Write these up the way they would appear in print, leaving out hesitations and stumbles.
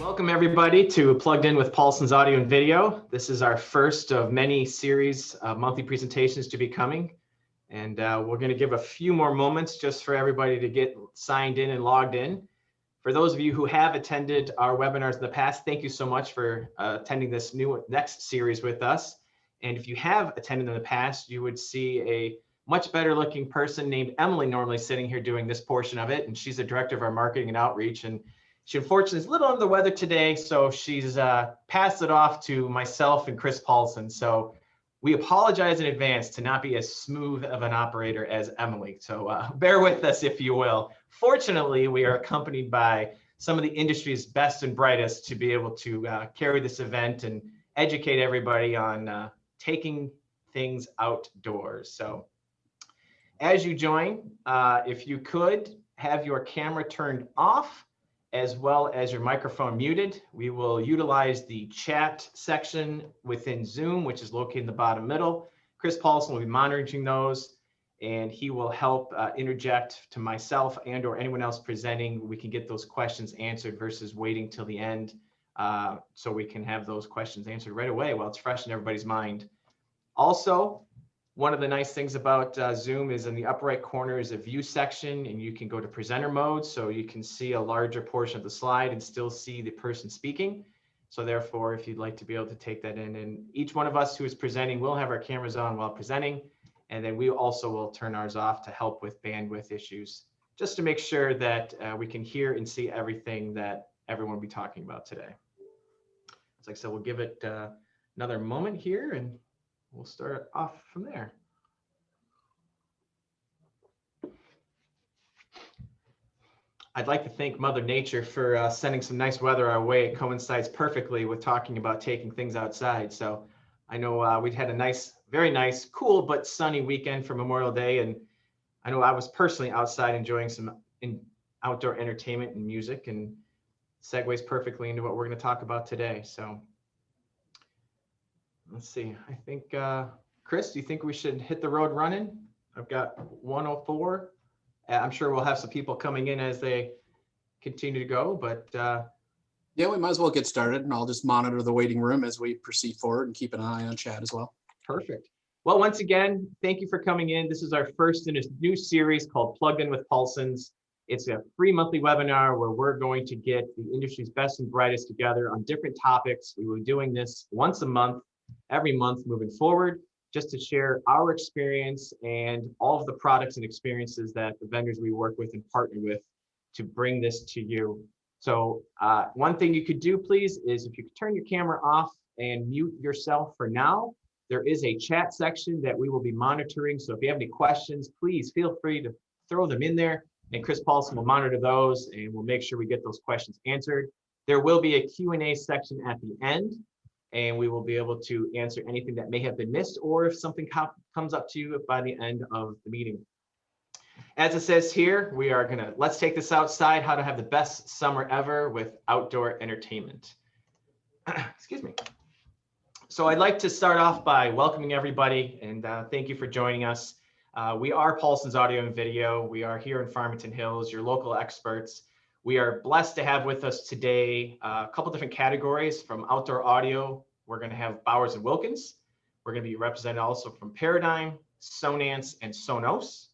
Welcome everybody to Plugged In with Paulson's Audio and Video. This is our first of many series of monthly presentations to be coming. And we're going to give a few more moments just for everybody to get signed in and logged in. For those of you who have attended our webinars in the past, thank you so much for attending this next series with us. And if you have attended in the past, you would see a much better looking person named Emily normally sitting here doing this portion of it. And she's the director of our marketing and outreach. And she unfortunately is a little under the weather today, so she's passed it off to myself and Chris Paulson. So we apologize in advance to not be as smooth of an operator as Emily. So bear with us, if you will. Fortunately, we are accompanied by some of the industry's best and brightest to be able to carry this event and educate everybody on taking things outdoors. So as you join, if you could have your camera turned off, as well as your microphone muted. We will utilize the chat section within Zoom, which is located in the bottom middle. Chris Paulson will be monitoring those, and he will help interject to myself and or anyone else presenting. We can get those questions answered versus waiting till the end, so we can have those questions answered right away while it's fresh in everybody's mind. Also, one of the nice things about Zoom is in the upper right corner is a view section, and you can go to presenter mode, so you can see a larger portion of the slide and still see the person speaking. So therefore, if you'd like to be able to take that in, and each one of us who is presenting will have our cameras on while presenting, and then we also will turn ours off to help with bandwidth issues, just to make sure that we can hear and see everything that everyone will be talking about today. So like I said, we'll give it another moment here, and we'll start off from there. I'd like to thank Mother Nature for sending some nice weather our way. It coincides perfectly with talking about taking things outside. So I know we've had a nice, very nice, cool but sunny weekend for Memorial Day. And I know I was personally outside enjoying some outdoor entertainment and music, and segues perfectly into what we're going to talk about today. So let's see, I think, Chris, do you think we should hit the road running? I've got 104. I'm sure we'll have some people coming in as they continue to go, but yeah, we might as well get started, and I'll just monitor the waiting room as we proceed forward and keep an eye on chat as well. Perfect. Well, once again, thank you for coming in. This is our first in a new series called Plugged In with Paulson's. It's a free monthly webinar where we're going to get the industry's best and brightest together on different topics. We will be doing this once a month, every month moving forward, just to share our experience and all of the products and experiences that the vendors we work with and partner with to bring this to you. So one thing you could do, please, is if you could turn your camera off and mute yourself for now. There is a chat section that we will be monitoring. So if you have any questions, please feel free to throw them in there, and Chris Paulson will monitor those, and we'll make sure we get those questions answered. There will be a Q&A section at the end, and we will be able to answer anything that may have been missed, or if something comes up to you by the end of the meeting. As it says here, we are gonna, let's take this outside, how to have the best summer ever with outdoor entertainment. Excuse me. So I'd like to start off by welcoming everybody, and thank you for joining us. We are Paulson's Audio and Video. We are here in Farmington Hills, your local experts. We are blessed to have with us today a couple different categories. From outdoor audio, we're going to have Bowers and Wilkins. We're going to be represented also from Paradigm, Sonance, and Sonos.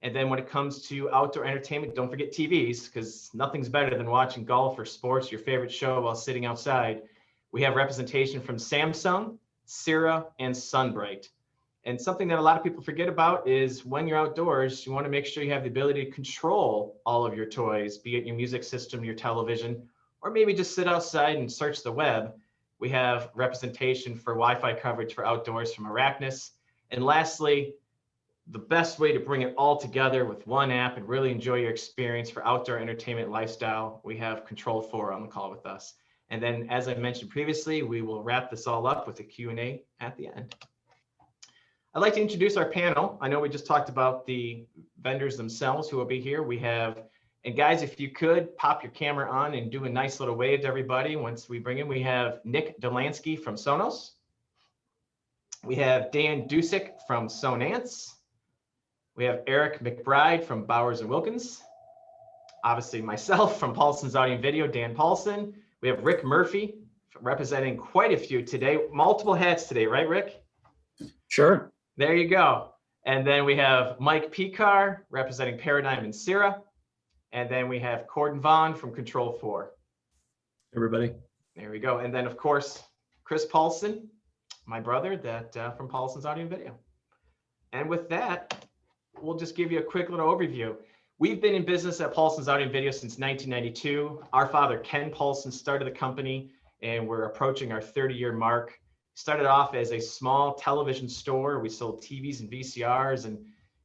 And then when it comes to outdoor entertainment, don't forget TVs, because nothing's better than watching golf or sports, your favorite show, while sitting outside. We have representation from Samsung, Seura, and SunBrite. And something that a lot of people forget about is when you're outdoors, you want to make sure you have the ability to control all of your toys, be it your music system, your television, or maybe just sit outside and search the web. We have representation for Wi-Fi coverage for outdoors from Araknis. And lastly, the best way to bring it all together with one app and really enjoy your experience for outdoor entertainment lifestyle, we have Control4 on the call with us. And then, as I mentioned previously, we will wrap this all up with a Q&A at the end. I'd like to introduce our panel. I know we just talked about the vendors themselves who will be here. We have, and guys, if you could pop your camera on and do a nice little wave to everybody once we bring in. We have Nick Delansky from Sonos. We have Dan Dusick from Sonance. We have Eric McBride from Bowers and Wilkins. Obviously myself from Paulson's Audio and Video, Dan Paulson. We have Rick Murphy representing quite a few today, multiple hats today, right, Rick? Sure. There you go. And then we have Mike Picar representing Paradigm and Seura. And then we have Corden Vaughn from Control 4. Everybody. There we go. And then, of course, Chris Paulson, my brother, from Paulson's Audio and Video. And with that, we'll just give you a quick little overview. We've been in business at Paulson's Audio and Video since 1992. Our father, Ken Paulson, started the company, and we're approaching our 30-year mark. Started off as a small television store. We sold TVs and VCRs, and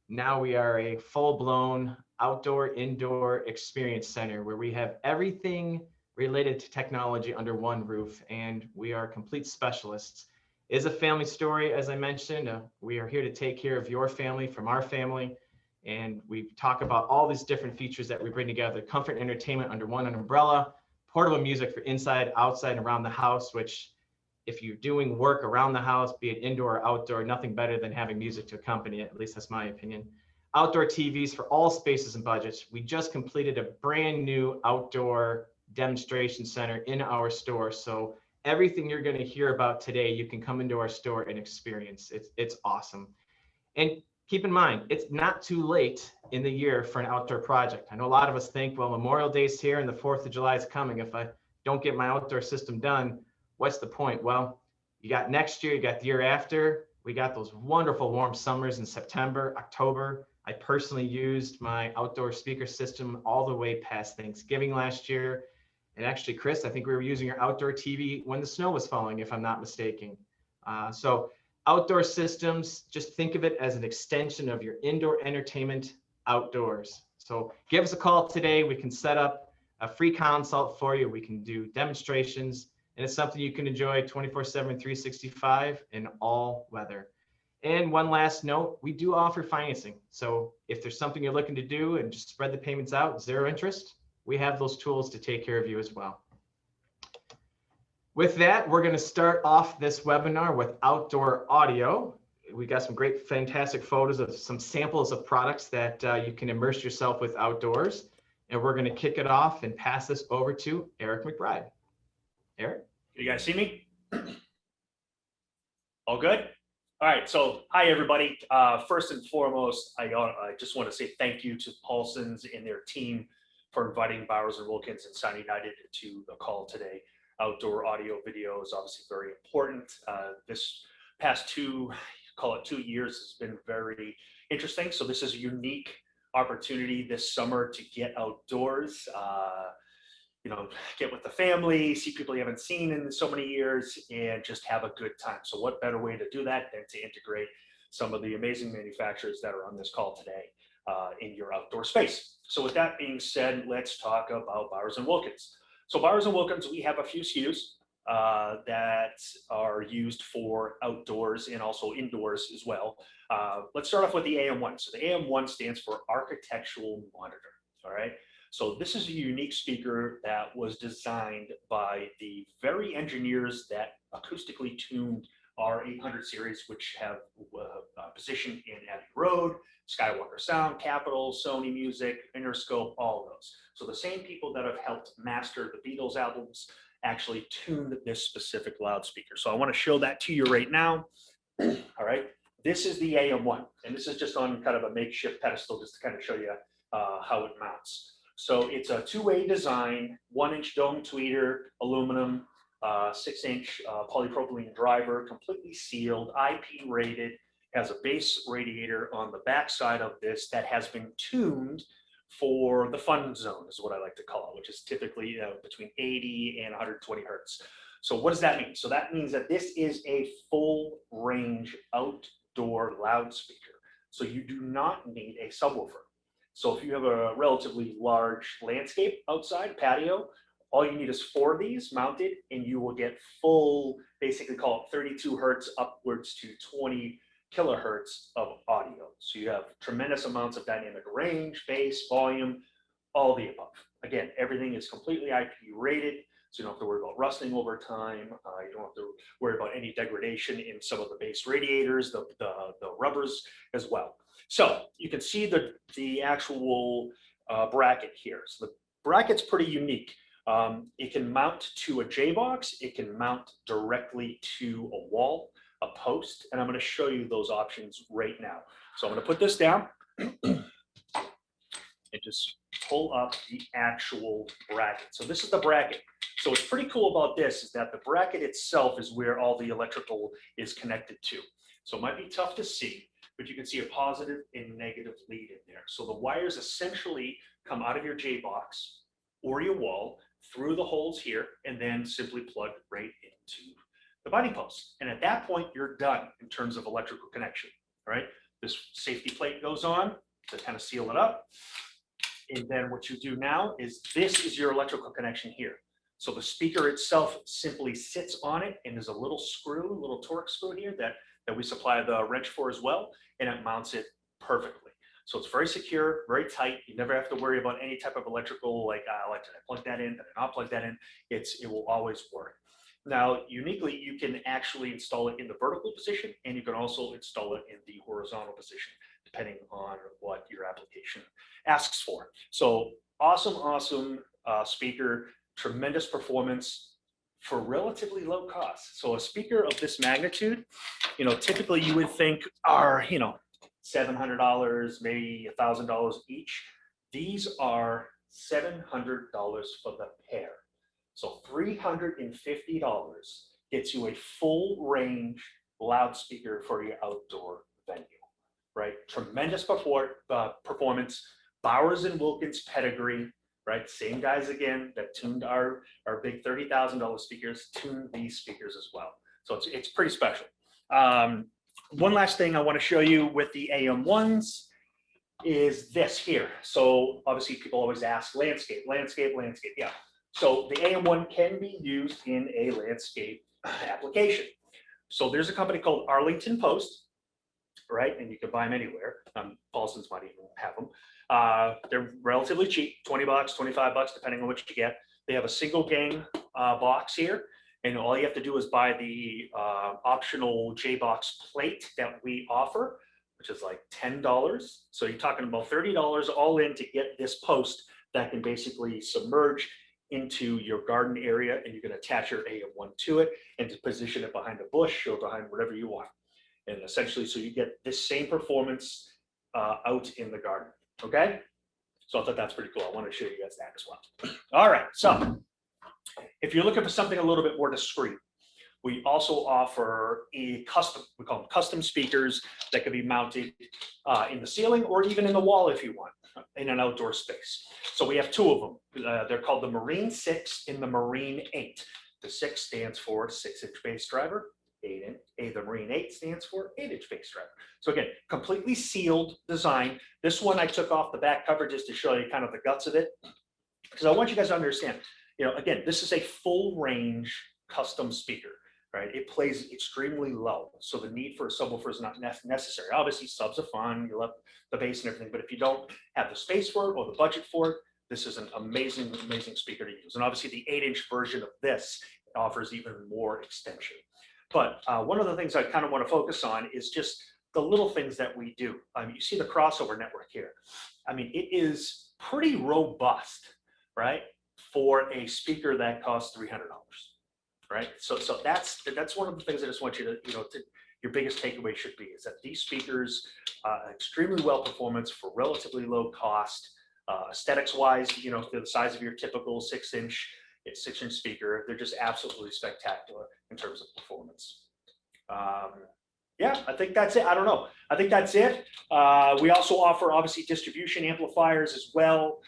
now we are a full-blown outdoor, indoor experience center where we have everything related to technology under one roof, and we are complete specialists. It is a family story, as I mentioned. We are here to take care of your family from our family, and we talk about all these different features that we bring together: comfort and entertainment under one umbrella, portable music for inside, outside, and around the house, which if you're doing work around the house, be it indoor or outdoor, nothing better than having music to accompany it. At least that's my opinion. Outdoor TVs for all spaces and budgets. We just completed a brand new outdoor demonstration center in our store. So everything you're going to hear about today, you can come into our store and experience. It's awesome. And keep in mind, it's not too late in the year for an outdoor project. I know a lot of us think, well, Memorial Day's here and the 4th of July is coming. If I don't get my outdoor system done, what's the point? Well, you got next year, you got the year after. We got those wonderful warm summers in September, October. I personally used my outdoor speaker system all the way past Thanksgiving last year. And actually, Chris, I think we were using your outdoor TV when the snow was falling, if I'm not mistaken. So outdoor systems, just think of it as an extension of your indoor entertainment outdoors. So give us a call today. We can set up a free consult for you. We can do demonstrations, and it's something you can enjoy 24/7, 365 in all weather. And one last note, we do offer financing. So if there's something you're looking to do and just spread the payments out, 0 interest, we have those tools to take care of you as well. With that, we're going to start off this webinar with outdoor audio. We got some great, fantastic photos of some samples of products that you can immerse yourself with outdoors. And we're going to kick it off and pass this over to Eric McBride. Eric? You guys see me? All good? All right, so hi everybody. First and foremost, I just want to say thank you to Paulson's and their team for inviting Bowers and Wilkins and Sound United to the call today. Outdoor audio video is obviously very important. This past 2 years has been very interesting. So this is a unique opportunity this summer to get outdoors, get with the family, see people you haven't seen in so many years, and just have a good time. So what better way to do that than to integrate some of the amazing manufacturers that are on this call today in your outdoor space. So with that being said, let's talk about Bowers and Wilkins. So Bowers and Wilkins, we have a few SKUs that are used for outdoors and also indoors as well. Let's start off with the AM1. So the AM1 stands for Architectural Monitor, all right? So this is a unique speaker that was designed by the very engineers that acoustically tuned our 800 series, which have position in Abbey Road, Skywalker Sound, Capitol, Sony Music, Interscope, all of those. So the same people that have helped master the Beatles albums actually tuned this specific loudspeaker. So I want to show that to you right now. All right, this is the AM1, and this is just on kind of a makeshift pedestal just to kind of show you how it mounts. So it's a 2-way design, 1-inch dome tweeter, aluminum, 6-inch polypropylene driver, completely sealed, IP rated, has a base radiator on the back side of this that has been tuned for the fun zone, is what I like to call it, which is typically between 80 and 120 hertz. So what does that mean? So that means that this is a full range outdoor loudspeaker. So you do not need a subwoofer. So if you have a relatively large landscape outside, patio, all you need is 4 of these mounted and you will get full, basically call it 32 hertz upwards to 20 kilohertz of audio. So you have tremendous amounts of dynamic range, bass, volume, all the above. Again, everything is completely IP rated, so you don't have to worry about rustling over time. You don't have to worry about any degradation in some of the base radiators, the rubbers as well. So you can see the actual bracket here. So the bracket's pretty unique. It can mount to a J-box. It can mount directly to a wall, a post, and I'm going to show you those options right now. So I'm going to put this down and just pull up the actual bracket. So this is the bracket. So what's pretty cool about this is that the bracket itself is where all the electrical is connected to. So it might be tough to see, but you can see a positive and negative lead in there. So the wires essentially come out of your J-box or your wall through the holes here, and then simply plug right into the body post. And at that point, you're done in terms of electrical connection, all right? This safety plate goes on to kind of seal it up. And then what you do now is this is your electrical connection here. So the speaker itself simply sits on it, and there's a little screw, a little torque screw here that we supply the wrench for as well, and it mounts it perfectly. So it's very secure, very tight. You never have to worry about any type of electrical, like, did I plug that in? Did I not plug that in? It will always work. Now, uniquely, you can actually install it in the vertical position, and you can also install it in the horizontal position, depending on what your application asks for. So awesome speaker, tremendous performance for relatively low cost. So a speaker of this magnitude, typically you would think are, $700, maybe $1,000 each. These are $700 for the pair. So $350 gets you a full range loudspeaker for your outdoor venue, right? Tremendous performance. Bowers and Wilkins pedigree, right? Same guys again that tuned our big $30,000 speakers, tuned these speakers as well. So it's pretty special. One last thing I want to show you with the AM1s is this here. So obviously people always ask landscape. Yeah. So the AM1 can be used in a landscape application. So there's a company called Arlington Post, right? And you can buy them anywhere. Paulson's might even have them. They're relatively cheap, $20, $25, depending on what you get. They have a single gang box here. And all you have to do is buy the optional J-box plate that we offer, which is like $10. So you're talking about $30 all in to get this post that can basically submerge into your garden area, and you can attach your AM1 to it and to position it behind a bush or behind whatever you want. And essentially, so you get this same performance out in the garden, okay? So I thought that's pretty cool. I want to show you guys that as well. All right, so if you're looking for something a little bit more discreet, we also offer we call them custom speakers that can be mounted in the ceiling or even in the wall if you want, in an outdoor space. So we have two of them. They're called the Marine 6 and the Marine 8. The 6 stands for 6-inch bass driver. The Marine 8 stands for 8-inch bass driver. So again, completely sealed design. This one I took off the back cover just to show you kind of the guts of it, because I want you guys to understand, again, this is a full range custom speaker, right? It plays extremely low, so the need for a subwoofer is not necessary. Obviously, subs are fun, you love the bass and everything, but if you don't have the space for it or the budget for it, this is an amazing speaker to use. And obviously, the 8-inch version of this offers even more extension. But one of the things I kind of want to focus on is just the little things that we do. You see the crossover network here. I mean, it is pretty robust, right? For a speaker that costs $300, right? So that's one of the things I just want you to, your biggest takeaway should be is that these speakers extremely well performance for relatively low cost. Aesthetics wise, they're the size of your typical 6-inch speaker. They're just absolutely spectacular in terms of performance. Yeah, I think that's it. I don't know. I think that's it. We also offer obviously distribution amplifiers as well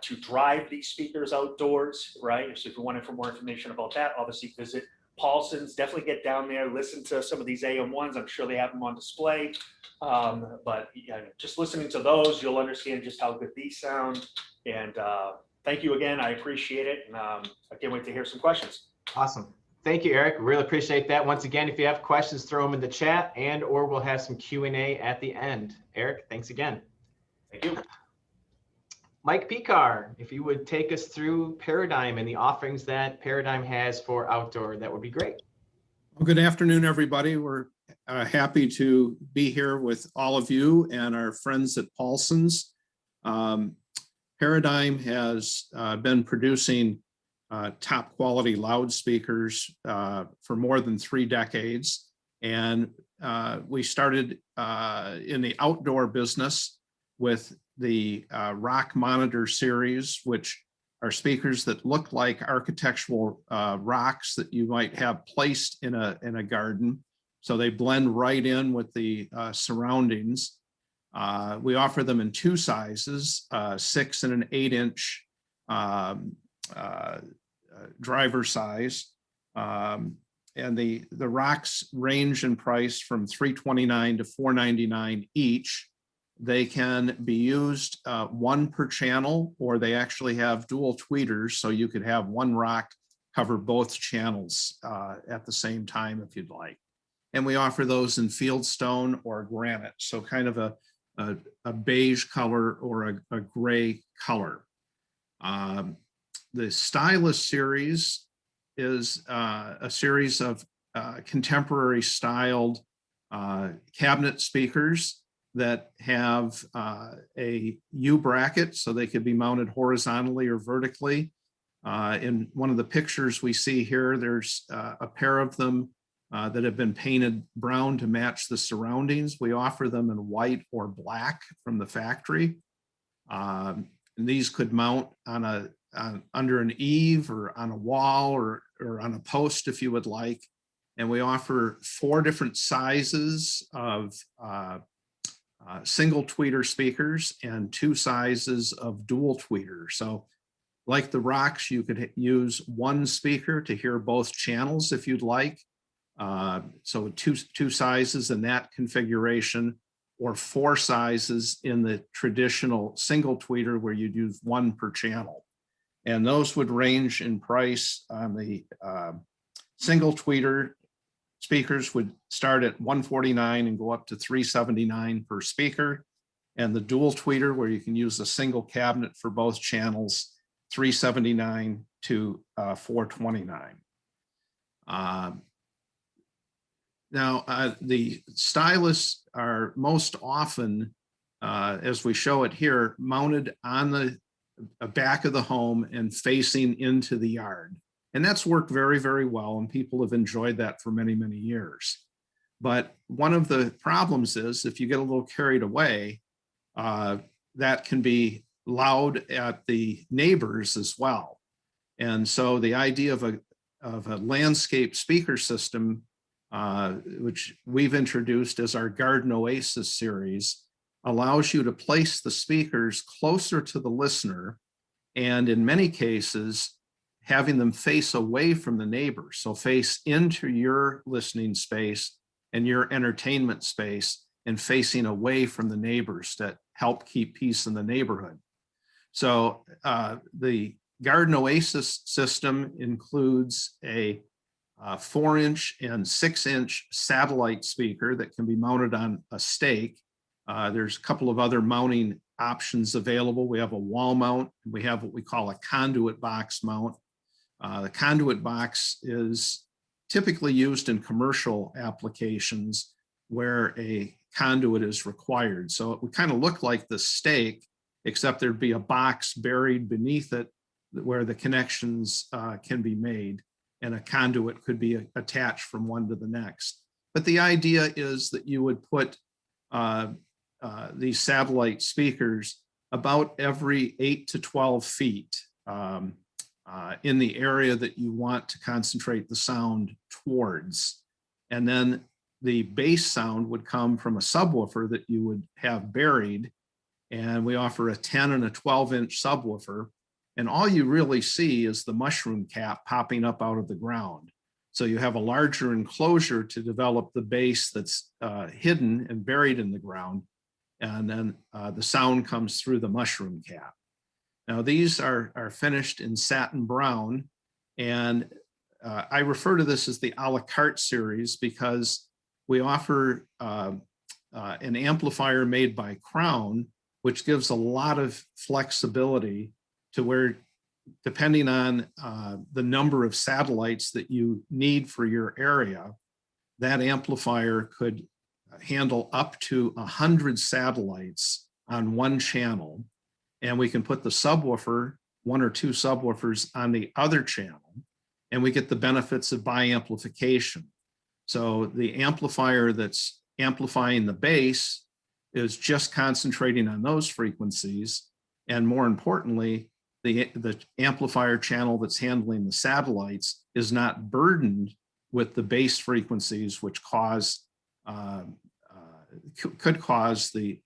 to drive these speakers outdoors, right? So if you wanted for more information about that, obviously visit Paulson's. Definitely get down there, listen to some of these AM1s. I'm sure they have them on display. But yeah, just listening to those, you'll understand just how good these sound. And thank you again. I appreciate it. And I can't wait to hear some questions. Awesome. Thank you, Eric. Really appreciate that. Once again, if you have questions, throw them in the chat or we'll have some Q&A at the end. Eric, thanks again. Thank you. Mike Picar, if you would take us through Paradigm and the offerings that Paradigm has for outdoor, that would be great. Well, good afternoon, everybody. We're happy to be here with all of you and our friends at Paulson's. Paradigm has been producing top quality loudspeakers for more than 3 decades. And we started in the outdoor business with the rock monitor series, which are speakers that look like architectural rocks that you might have placed in a garden. So they blend right in with the surroundings. We offer them in 2 sizes, 6 and an 8-inch driver size. And the rocks range in price from $329 to $499 each. They can be used 1 per channel, or they actually have dual tweeters, so you could have 1 rock cover both channels at the same time if you'd like. And we offer those in fieldstone or granite, so kind of a beige color or a gray color. The Stylus series is a series of contemporary styled cabinet speakers that have a U bracket, so they could be mounted horizontally or vertically. In one of the pictures we see here, there's a pair of them that have been painted brown to match the surroundings. We offer them in white or black from the factory. And these could mount on under an eave or on a wall or on a post if you would like. And we offer 4 different sizes of single tweeter speakers and 2 sizes of dual tweeter. So like the rocks, you could use 1 speaker to hear both channels if you'd like. So two sizes in that configuration, or 4 sizes in the traditional single tweeter where you'd use 1 per channel. And those would range in price. On the single tweeter speakers would start at $149 and go up to $379 per speaker. And the dual tweeter, where you can use a single cabinet for both channels, $379 to $429. Now, the Stylus are most often, as we show it here, mounted on the back of the home and facing into the yard. And that's worked very, very well, and people have enjoyed that for many, many years. But one of the problems is if you get a little carried away, that can be loud at the neighbors as well. And so the idea of a landscape speaker system, which we've introduced as our Garden Oasis series, allows you to place the speakers closer to the listener, and in many cases, having them face away from the neighbor. So face into your listening space and your entertainment space, and facing away from the neighbors that help keep peace in the neighborhood. So the Garden Oasis system includes a 4-inch and 6-inch satellite speaker that can be mounted on a stake. There's a couple of other mounting options available. We have a wall mount. We have what we call a conduit box mount. The conduit box is typically used in commercial applications where a conduit is required. So it would kind of look like the stake, except there'd be a box buried beneath it where the connections can be made, and a conduit could be attached from one to the next. But the idea is that you would put these satellite speakers about every 8 to 12 feet in the area that you want to concentrate the sound towards. And then the bass sound would come from a subwoofer that you would have buried. And we offer a 10 and a 12-inch subwoofer. And all you really see is the mushroom cap popping up out of the ground. So you have a larger enclosure to develop the bass that's hidden and buried in the ground. And then the sound comes through the mushroom cap. Now these are finished in satin brown. And I refer to this as the a la carte series because we offer an amplifier made by Crown, which gives a lot of flexibility to where, depending on the number of satellites that you need for your area, that amplifier could handle up to 100 satellites on one channel. And we can put the subwoofer one or two subwoofers on the other channel, and we get the benefits of bi-amplification. So the amplifier that's amplifying the bass is just concentrating on those frequencies. And more importantly, the amplifier channel that's handling the satellites is not burdened with the bass frequencies, which could cause the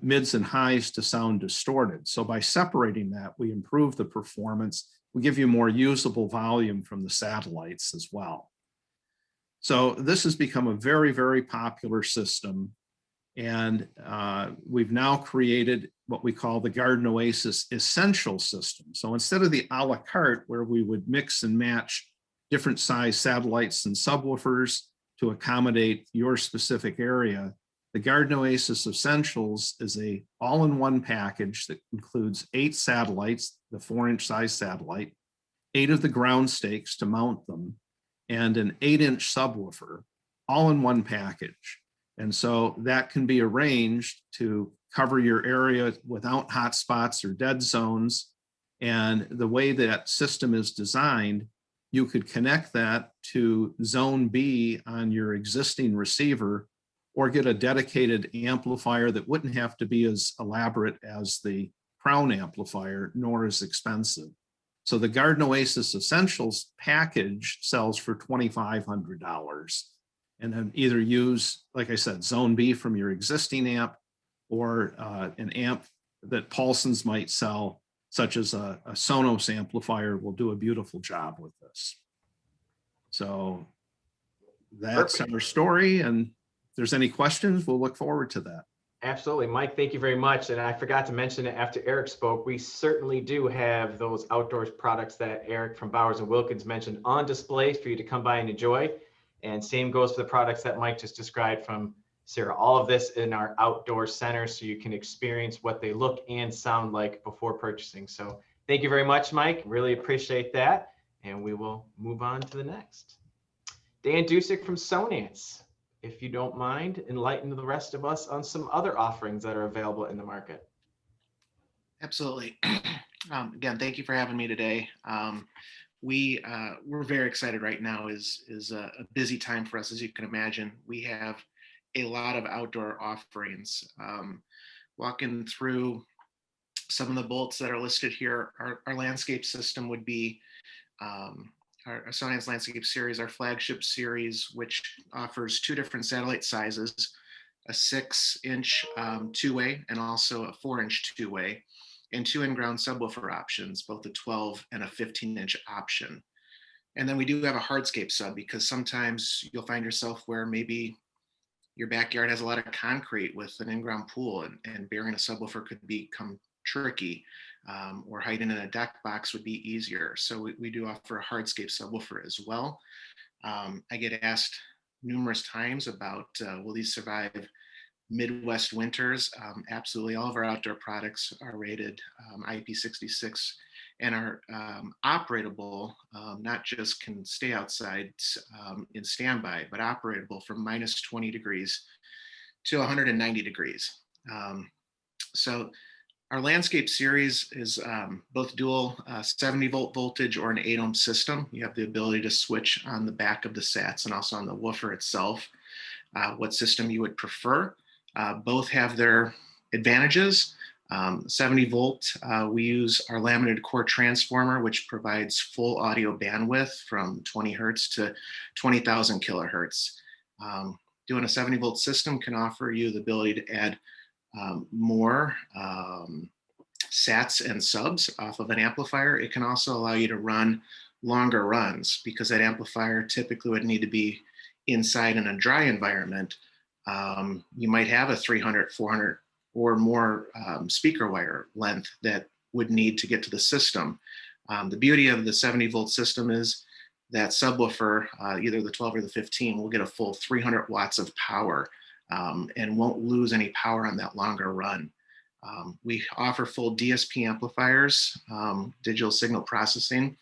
mids and highs to sound distorted. So by separating that, we improve the performance. We give you more usable volume from the satellites as well. So this has become a very, very popular system. And we've now created what we call the Garden Oasis Essential system. So instead of the a la carte, where we would mix and match different size satellites and subwoofers to accommodate your specific area, the Garden Oasis Essentials is a all-in-one package that includes 8 satellites, the 4-inch size satellite, 8 of the ground stakes to mount them, and an 8-inch subwoofer, all in one package. And so that can be arranged to cover your area without hotspots or dead zones. And the way that system is designed, you could connect that to zone B on your existing receiver, or get a dedicated amplifier that wouldn't have to be as elaborate as the Crown amplifier, nor as expensive. So the Garden Oasis Essentials package sells for $2,500. And then either use, like I said, zone B from your existing amp, or an amp that Paulson's might sell, such as a Sonos amplifier, will do a beautiful job with this. So that's Perfect. our story. And if there's any questions, we'll look forward to that. Absolutely. Mike, thank you very much. And I forgot to mention it after Eric spoke, we certainly do have those outdoors products that Eric from Bowers and Wilkins mentioned on display for you to come by and enjoy. And same goes for the products that Mike just described from Seura. All of this in our outdoor center, so you can experience what they look and sound like before purchasing. So thank you very much, Mike. Really appreciate that. And we will move on to the next. Dan Dusick from Sonance, if you don't mind, enlighten the rest of us on some other offerings that are available in the market. Absolutely. Again, thank you for having me today. We're very excited right now. Is a busy time for us, as you can imagine. We have a lot of outdoor offerings. Walking through some of the bolts that are listed here, our landscape system would be our Sonance Landscape Series, our flagship series, which offers 2 different satellite sizes, a 6-inch 2-way and also a 4-inch 2-way, and 2 in-ground subwoofer options, both a 12 and a 15-inch option. And then we do have a hardscape sub, because sometimes you'll find yourself where maybe your backyard has a lot of concrete with an in-ground pool, and bearing a subwoofer could become tricky, or hiding in a deck box would be easier. So we do offer a hardscape subwoofer as well. I get asked numerous times about will these survive Midwest winters? Absolutely. All of our outdoor products are rated IP66 and are operatable, not just can stay outside in standby, but operatable from -20 degrees to 190 degrees. So our landscape series is both dual 70 volt voltage or an 8 ohm system. You have the ability to switch on the back of the sats and also on the woofer itself, what system you would prefer. Both have their advantages. 70 volt, we use our laminated core transformer, which provides full audio bandwidth from 20 hertz to 20,000 kilohertz. Doing a 70 volt system can offer you the ability to add more sats and subs off of an amplifier. It can also allow you to run longer runs, because that amplifier typically would need to be inside in a dry environment. You might have a 300, 400 or more speaker wire length that would need to get to the system. The beauty of the 70 volt system is that subwoofer, either the 12 or the 15, will get a full 300 watts of power and won't lose any power on that longer run. We offer full DSP amplifiers, digital signal processing,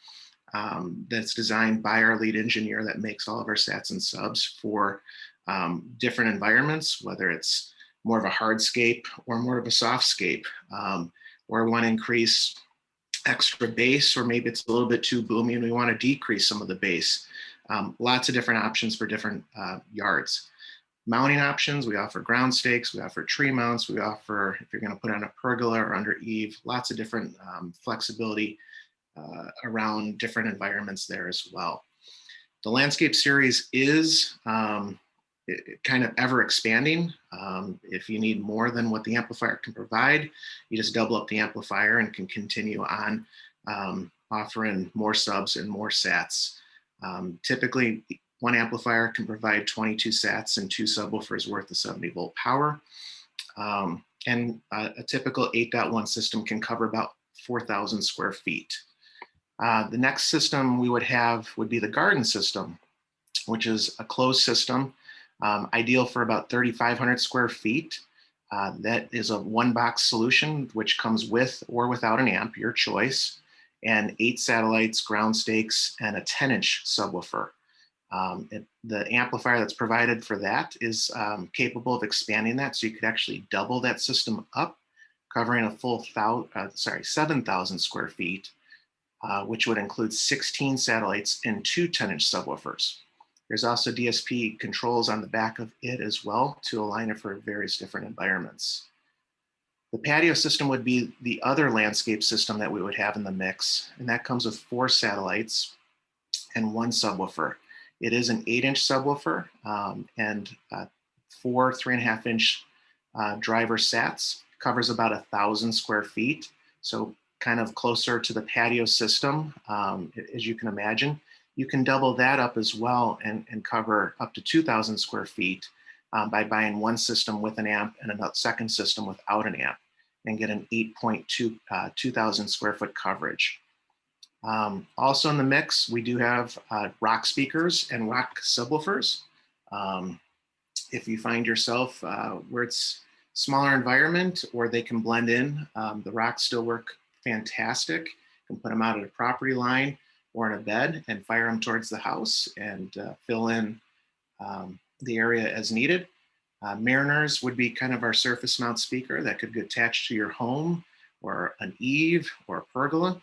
that's designed by our lead engineer that makes all of our sats and subs for different environments, whether it's more of a hardscape or more of a softscape, or want to increase extra bass, or maybe it's a little bit too boomy and we want to decrease some of the bass. Lots of different options for different yards. Mounting options, we offer ground stakes, we offer tree mounts, we offer, if you're going to put on a pergola or under eave, lots of different flexibility around different environments there as well. The landscape series is kind of ever expanding. If you need more than what the amplifier can provide, you just double up the amplifier and can continue on offering more subs and more sats. Typically, one amplifier can provide 22 sats and 2 subwoofers worth of 70 volt power. And a typical 8.1 system can cover about 4,000 square feet. The next system we would have would be the garden system, which is a closed system, ideal for about 3,500 square feet. That is a one box solution, which comes with or without an amp, your choice, and 8 satellites, ground stakes, and a 10-inch subwoofer. The amplifier that's provided for that is capable of expanding that, so you could actually double that system up, covering a full 7,000 square feet, which would include 16 satellites and 2 10-inch subwoofers. There's also DSP controls on the back of it as well to align it for various different environments. The patio system would be the other landscape system that we would have in the mix, and that comes with 4 satellites and 1 subwoofer. It is an 8-inch subwoofer and 4 3.5-inch driver sats, covers about 1,000 square feet, so kind of closer to the patio system, as you can imagine. You can double that up as well and cover up to 2,000 square feet by buying one system with an amp and a second system without an amp, and get an 2,000 square foot coverage. Also in the mix, we do have rock speakers and rock subwoofers. If you find yourself where it's smaller environment or they can blend in, the rocks still work fantastic. You can put them out at a property line or in a bed and fire them towards the house and fill in the area as needed. Mariners would be kind of our surface mount speaker that could get attached to your home or an eave or a pergola.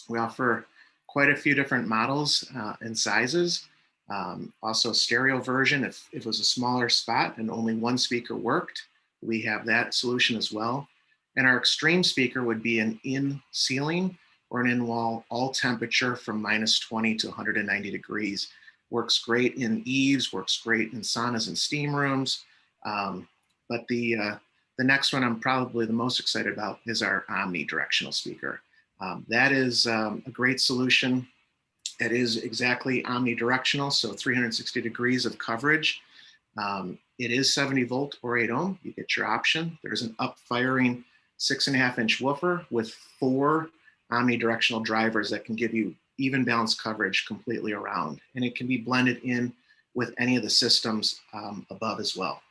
We offer quite a few different models and sizes. Also stereo version, if it was a smaller spot and only one speaker worked, we have that solution as well. And our extreme speaker would be an in ceiling or an in wall, all temperature from -20 to 190 degrees. Works great in eaves, works great in saunas and steam rooms. But the next one I'm probably the most excited about is our omnidirectional speaker. That is a great solution. It is exactly omnidirectional, so 360 degrees of coverage. It is 70 volt or 8 ohm. You get your option. There's an up-firing 6.5-inch woofer with 4 omnidirectional drivers that can give you even balanced coverage completely around. And it can be blended in with any of the systems above as well.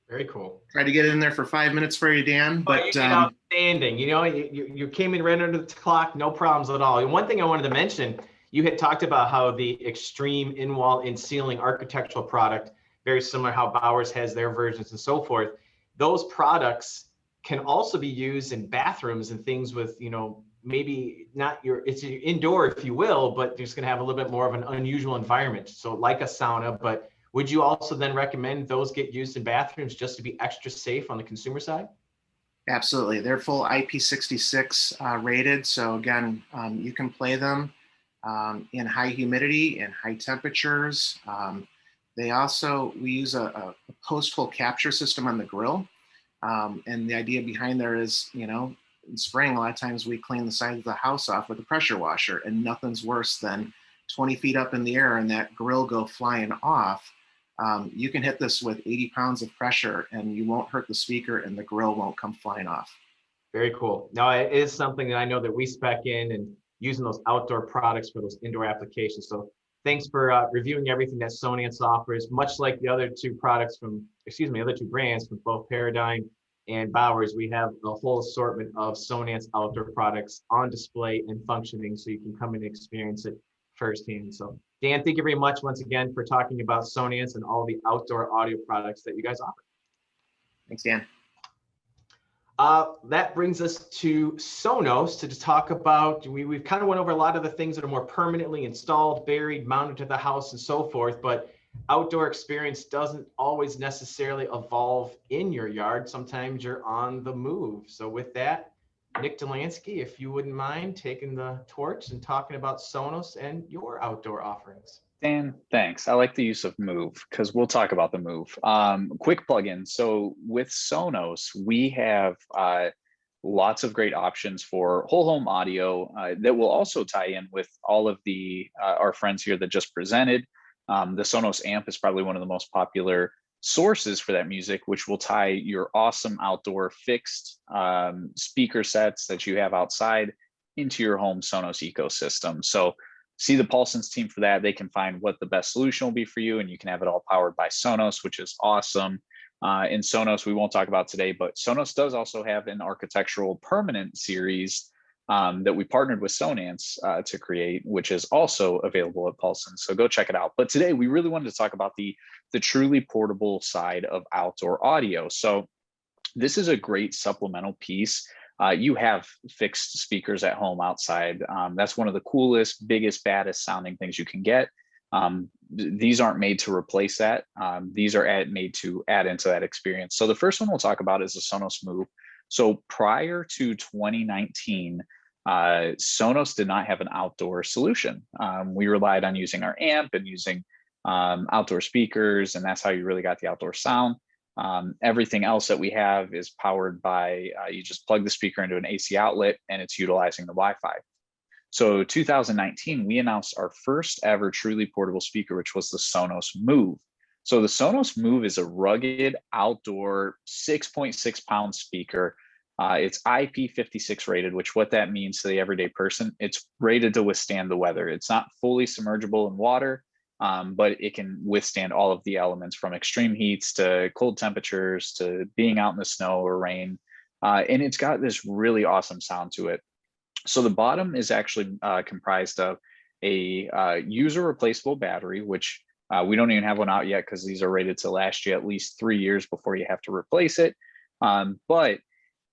Very cool. Tried to get in there for 5 minutes for you, Dan. But you did outstanding. You know, you came in right under the clock, no problems at all. And one thing I wanted to mention, you had talked about how the extreme in-wall, in-ceiling architectural product, very similar how Bowers has their versions and so forth. Those products can also be used in bathrooms and things with, you know, maybe not it's indoor, if you will, but you're just going to have a little bit more of an unusual environment. So like a sauna, but would you also then recommend those get used in bathrooms just to be extra safe on the consumer side? Absolutely. They're full IP66 rated. So again, you can play them in high humidity and high temperatures. We use a post-hole capture system on the grill. And the idea behind there is, you know, in spring, a lot of times we clean the side of the house off with a pressure washer, and nothing's worse than 20 feet up in the air and that grill go flying off. You can hit this with 80 pounds of pressure and you won't hurt the speaker and the grill won't come flying off. Very cool. Now, it is something that I know that we spec in and using those outdoor products for those indoor applications. So thanks for reviewing everything that Sonance offers. Much like the other two products other two brands from both Paradigm and Bowers, we have a whole assortment of Sonance outdoor products on display and functioning, so you can come and experience it firsthand. So Dan, thank you very much once again for talking about Sonance and all the outdoor audio products that you guys offer. Thanks, Dan. That brings us to Sonos to talk about, we've kind of went over a lot of the things that are more permanently installed, buried, mounted to the house and so forth, but outdoor experience doesn't always necessarily evolve in your yard. Sometimes you're on the move. So with that, Nick Delansky, if you wouldn't mind taking the torch and talking about Sonos and your outdoor offerings. Dan, thanks. I like the use of move because we'll talk about the move. Quick plug-in. So with Sonos, we have lots of great options for whole home audio that will also tie in with all of the our friends here that just presented. The Sonos amp is probably one of the most popular sources for that music, which will tie your awesome outdoor fixed speaker sets that you have outside into your home Sonos ecosystem. So see the Paulson's team for that. They can find what the best solution will be for you, and you can have it all powered by Sonos, which is awesome. In Sonos, we won't talk about today, but Sonos does also have an architectural permanent series that we partnered with Sonance to create, which is also available at Paulson. So go check it out. But today we really wanted to talk about the truly portable side of outdoor audio. So this is a great supplemental piece. You have fixed speakers at home outside. That's one of the coolest, biggest, baddest sounding things you can get. These aren't made to replace that. These are made to add into that experience. So the first one we'll talk about is the Sonos Move. So prior to 2019, Sonos did not have an outdoor solution. We relied on using our amp and using outdoor speakers, and that's how you really got the outdoor sound. Everything else that we have is powered by, you just plug the speaker into an AC outlet and it's utilizing the Wi-Fi. So 2019, we announced our first ever truly portable speaker, which was the Sonos Move. So the Sonos Move is a rugged outdoor 6.6 pound speaker. It's IP56 rated, which what that means to the everyday person, it's rated to withstand the weather. It's not fully submergible in water, but it can withstand all of the elements from extreme heats to cold temperatures to being out in the snow or rain. And it's got this really awesome sound to it. So the bottom is actually comprised of a user replaceable battery, which we don't even have one out yet because these are rated to last you at least 3 years before you have to replace it. But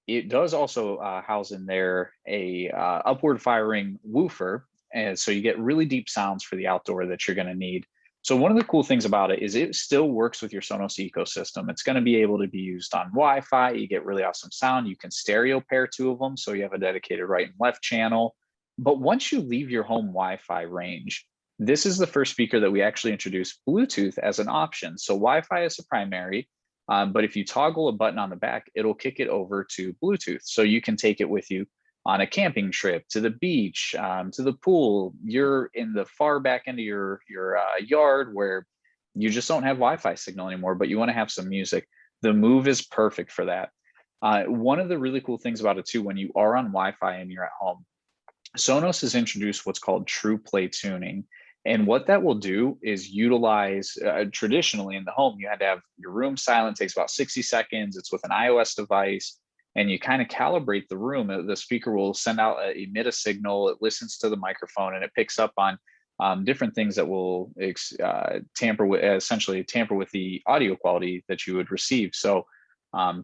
it does also house in there a upward firing woofer. And so you get really deep sounds for the outdoor that you're going to need. So one of the cool things about it is it still works with your Sonos ecosystem. It's going to be able to be used on Wi-Fi. You get really awesome sound. You can stereo pair two of them, so you have a dedicated right and left channel. But once you leave your home Wi-Fi range, this is the first speaker that we actually introduced Bluetooth as an option. So Wi-Fi is the primary, but if you toggle a button on the back, it'll kick it over to Bluetooth. So you can take it with you on a camping trip, to the beach, to the pool. You're in the far back end of your yard where you just don't have Wi-Fi signal anymore, but you want to have some music. The Move is perfect for that. One of the really cool things about it too, when you are on Wi-Fi and you're at home, Sonos has introduced what's called True Play tuning. And what that will do is utilize, traditionally in the home, you had to have your room silent, takes about 60 seconds. It's with an iOS device. And you kind of calibrate the room. The speaker will send out, emit a signal. It listens to the microphone and it picks up on different things that will tamper with the audio quality that you would receive. So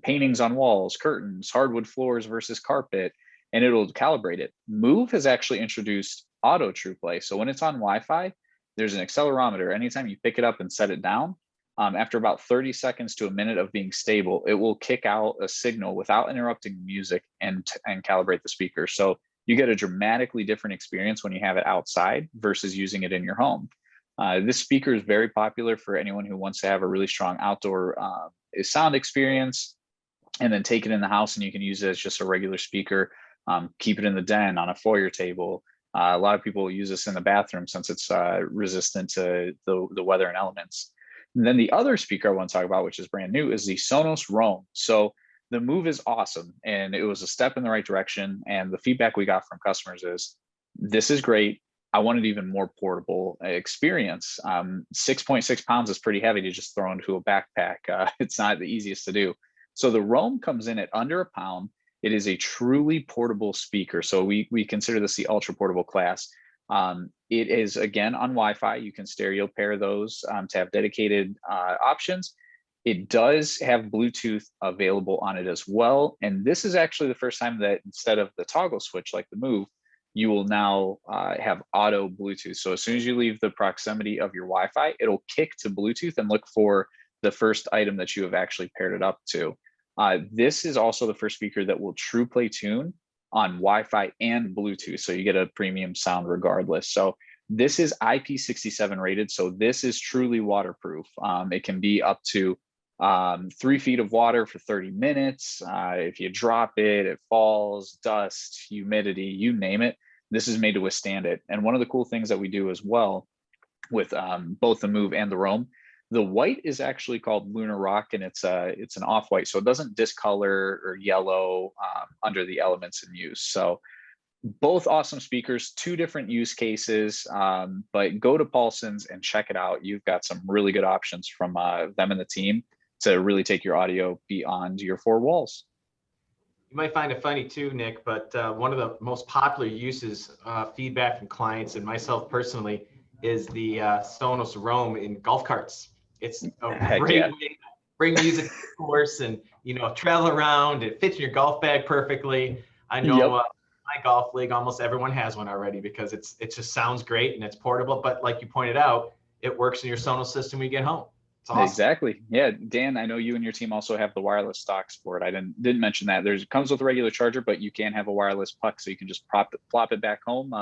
paintings on walls, curtains, hardwood floors versus carpet, and it'll calibrate it. Move has actually introduced auto True Play. So when it's on Wi-Fi, there's an accelerometer. Anytime you pick it up and set it down, after about 30 seconds to a minute of being stable, it will kick out a signal without interrupting the music and calibrate the speaker. So you get a dramatically different experience when you have it outside versus using it in your home. This speaker is very popular for anyone who wants to have a really strong outdoor sound experience, and then take it in the house and you can use it as just a regular speaker. Keep it in the den, on a foyer table. A lot of people use this in the bathroom since it's resistant to the weather and elements. And then the other speaker I want to talk about, which is brand new, is the Sonos Roam. So the Move is awesome, and it was a step in the right direction. And the feedback we got from customers is, this is great. I wanted even more portable experience. 6.6 pounds is pretty heavy to just throw into a backpack. It's not the easiest to do. So the Roam comes in at under a pound. It is a truly portable speaker. So we consider this the ultra portable class. It is, again, on Wi-Fi. You can stereo pair those to have dedicated options. It does have Bluetooth available on it as well. And this is actually the first time that instead of the toggle switch like the Move, you will now have auto Bluetooth. So as soon as you leave the proximity of your Wi-Fi, it'll kick to Bluetooth and look for the first item that you have actually paired it up to. This is also the first speaker that will true play tune on Wi-Fi and Bluetooth. So you get a premium sound regardless. So this is IP67 rated. So this is truly waterproof. It can be up to 3 feet of water for 30 minutes. If you drop it, it falls, dust, humidity, you name it. This is made to withstand it. And one of the cool things that we do as well with both the Move and the Roam, the white is actually called Lunar Rock, and it's an off-white, so it doesn't discolor or yellow under the elements in use. So both awesome speakers, 2 different use cases, but go to Paulson's and check it out. You've got some really good options from them and the team to really take your audio beyond your 4 walls. You might find it funny too, Nick, but one of the most popular uses, feedback from clients and myself personally, is the Sonos Roam in golf carts. It's a great way to bring music to the course and, you know, travel around. It fits in your golf bag perfectly. I know my golf league, almost everyone has one already because it just sounds great and it's portable. But like you pointed out, it works in your Sonos system when you get home. It's awesome. Exactly. Yeah, Dan, I know you and your team also have the wireless stocks for it. I didn't mention that. It comes with a regular charger, but you can have a wireless puck, so you can just plop it back home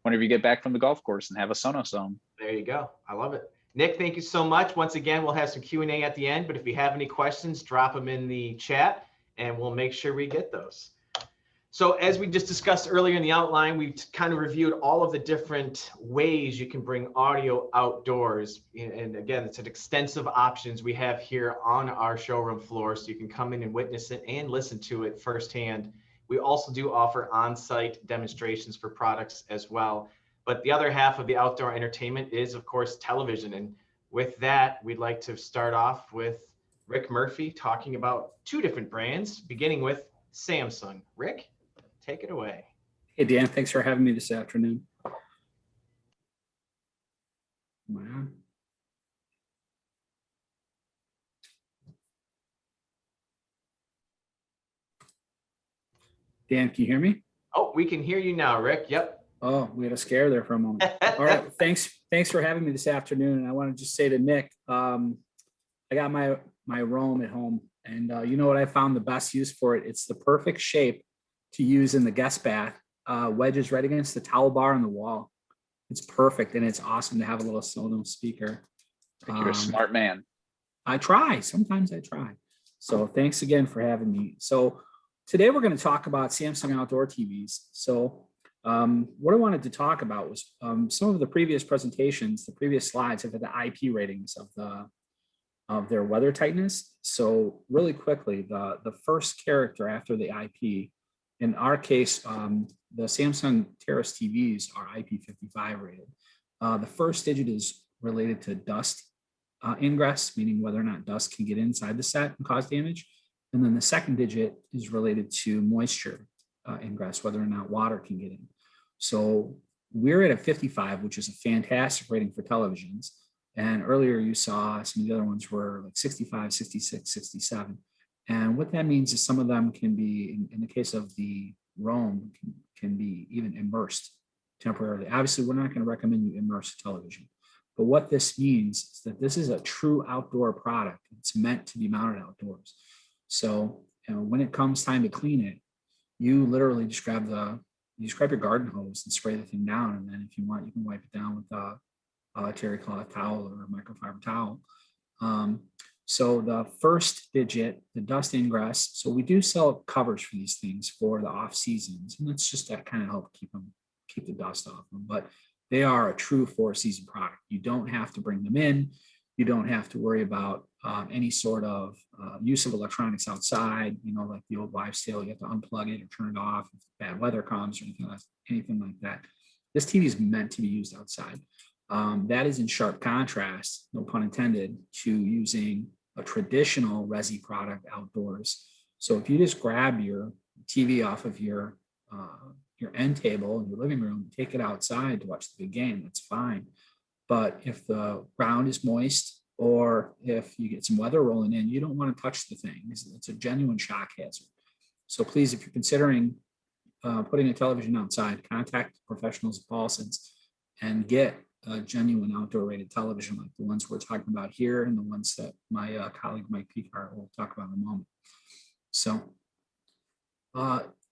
whenever you get back from the golf course and have a Sonos on. There you go. I love it. Nick, thank you so much. Once again, we'll have some Q&A at the end, but if you have any questions, drop them in the chat and we'll make sure we get those. So as we just discussed earlier in the outline, we've kind of reviewed all of the different ways you can bring audio outdoors. And again, it's an extensive options we have here on our showroom floor, so you can come in and witness it and listen to it firsthand. We also do offer on-site demonstrations for products as well. But the other half of the outdoor entertainment is, of course, television. And with that, we'd like to start off with Rick Murphy talking about 2 different brands, beginning with Samsung. Rick, take it away. Hey, Dan, thanks for having me this afternoon. Wow. Dan, can you hear me? Oh, we can hear you now, Rick. Yep. Oh, we had a scare there for a moment. All right, thanks for having me this afternoon. And I want to just say to Nick, I got my Roam at home, and you know what I found the best use for it? It's the perfect shape to use in the guest bath. Wedges right against the towel bar on the wall. It's perfect, and it's awesome to have a little Sonos speaker. You're a smart man. I try. Sometimes I try. So thanks again for having me. So today we're going to talk about Samsung outdoor TVs. So what I wanted to talk about was some of the previous presentations, the previous slides have had the IP ratings of their weather tightness. So really quickly, the first character after the IP, in our case, the Samsung Terrace TVs are IP55 rated. The first digit is related to dust ingress, meaning whether or not dust can get inside the set and cause damage. And then the second digit is related to moisture ingress, whether or not water can get in. So we're at a 55, which is a fantastic rating for televisions. And earlier you saw some of the other ones were like 65, 66, 67. And what that means is some of them can be, in the case of the Roam, can be even immersed temporarily. Obviously, we're not going to recommend you immerse television. But what this means is that this is a true outdoor product. It's meant to be mounted outdoors. So when it comes time to clean it, you literally just grab your garden hose and spray the thing down. And then if you want, you can wipe it down with a terry cloth towel or a microfiber towel. So the first digit, the dust ingress. So we do sell covers for these things for the off seasons, and it's just that kind of help keep the dust off them. But they are a true 4-season product. You don't have to bring them in. You don't have to worry about any sort of use of electronics outside. You know, like the old wives' tale, you have to unplug it or turn it off if bad weather comes or anything like that. This TV is meant to be used outside. That is in sharp contrast, no pun intended, to using a traditional Resi product outdoors. So if you just grab your TV off of your end table in your living room, take it outside to watch the big game, that's fine. But if the ground is moist or if you get some weather rolling in, you don't want to touch the thing. It's a genuine shock hazard. So please, if you're considering putting a television outside, contact professionals at Paulson's and get a genuine outdoor rated television like the ones we're talking about here and the ones that my colleague Mike Picard will talk about in a moment. So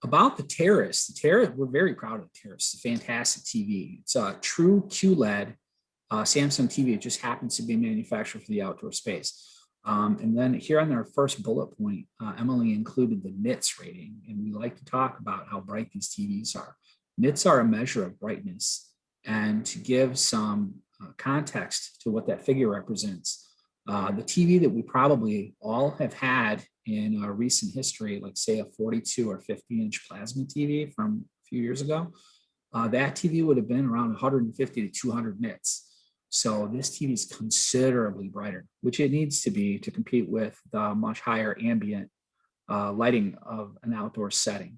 about the Terrace, we're very proud of the Terrace. It's a fantastic TV. It's a true QLED Samsung TV. It just happens to be manufactured for the outdoor space. And then here on our first bullet point, Emily included the nits rating, and we like to talk about how bright these TVs are. Nits are a measure of brightness, and to give some context to what that figure represents, the TV that we probably all have had in our recent history, like say a 42 or 50-inch plasma TV from a few years ago, that TV would have been around 150 to 200 nits. So this TV is considerably brighter, which it needs to be to compete with the much higher ambient lighting of an outdoor setting.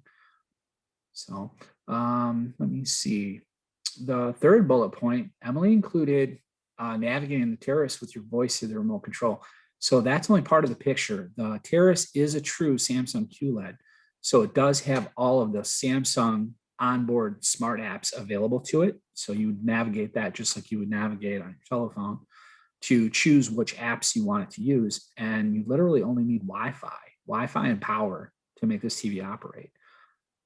So let me see. The third bullet point, Emily included navigating the Terrace with your voice through the remote control. So that's only part of the picture. The Terrace is a true Samsung QLED. So it does have all of the Samsung onboard smart apps available to it. So you would navigate that just like you would navigate on your telephone to choose which apps you want it to use. And you literally only need Wi-Fi and power to make this TV operate.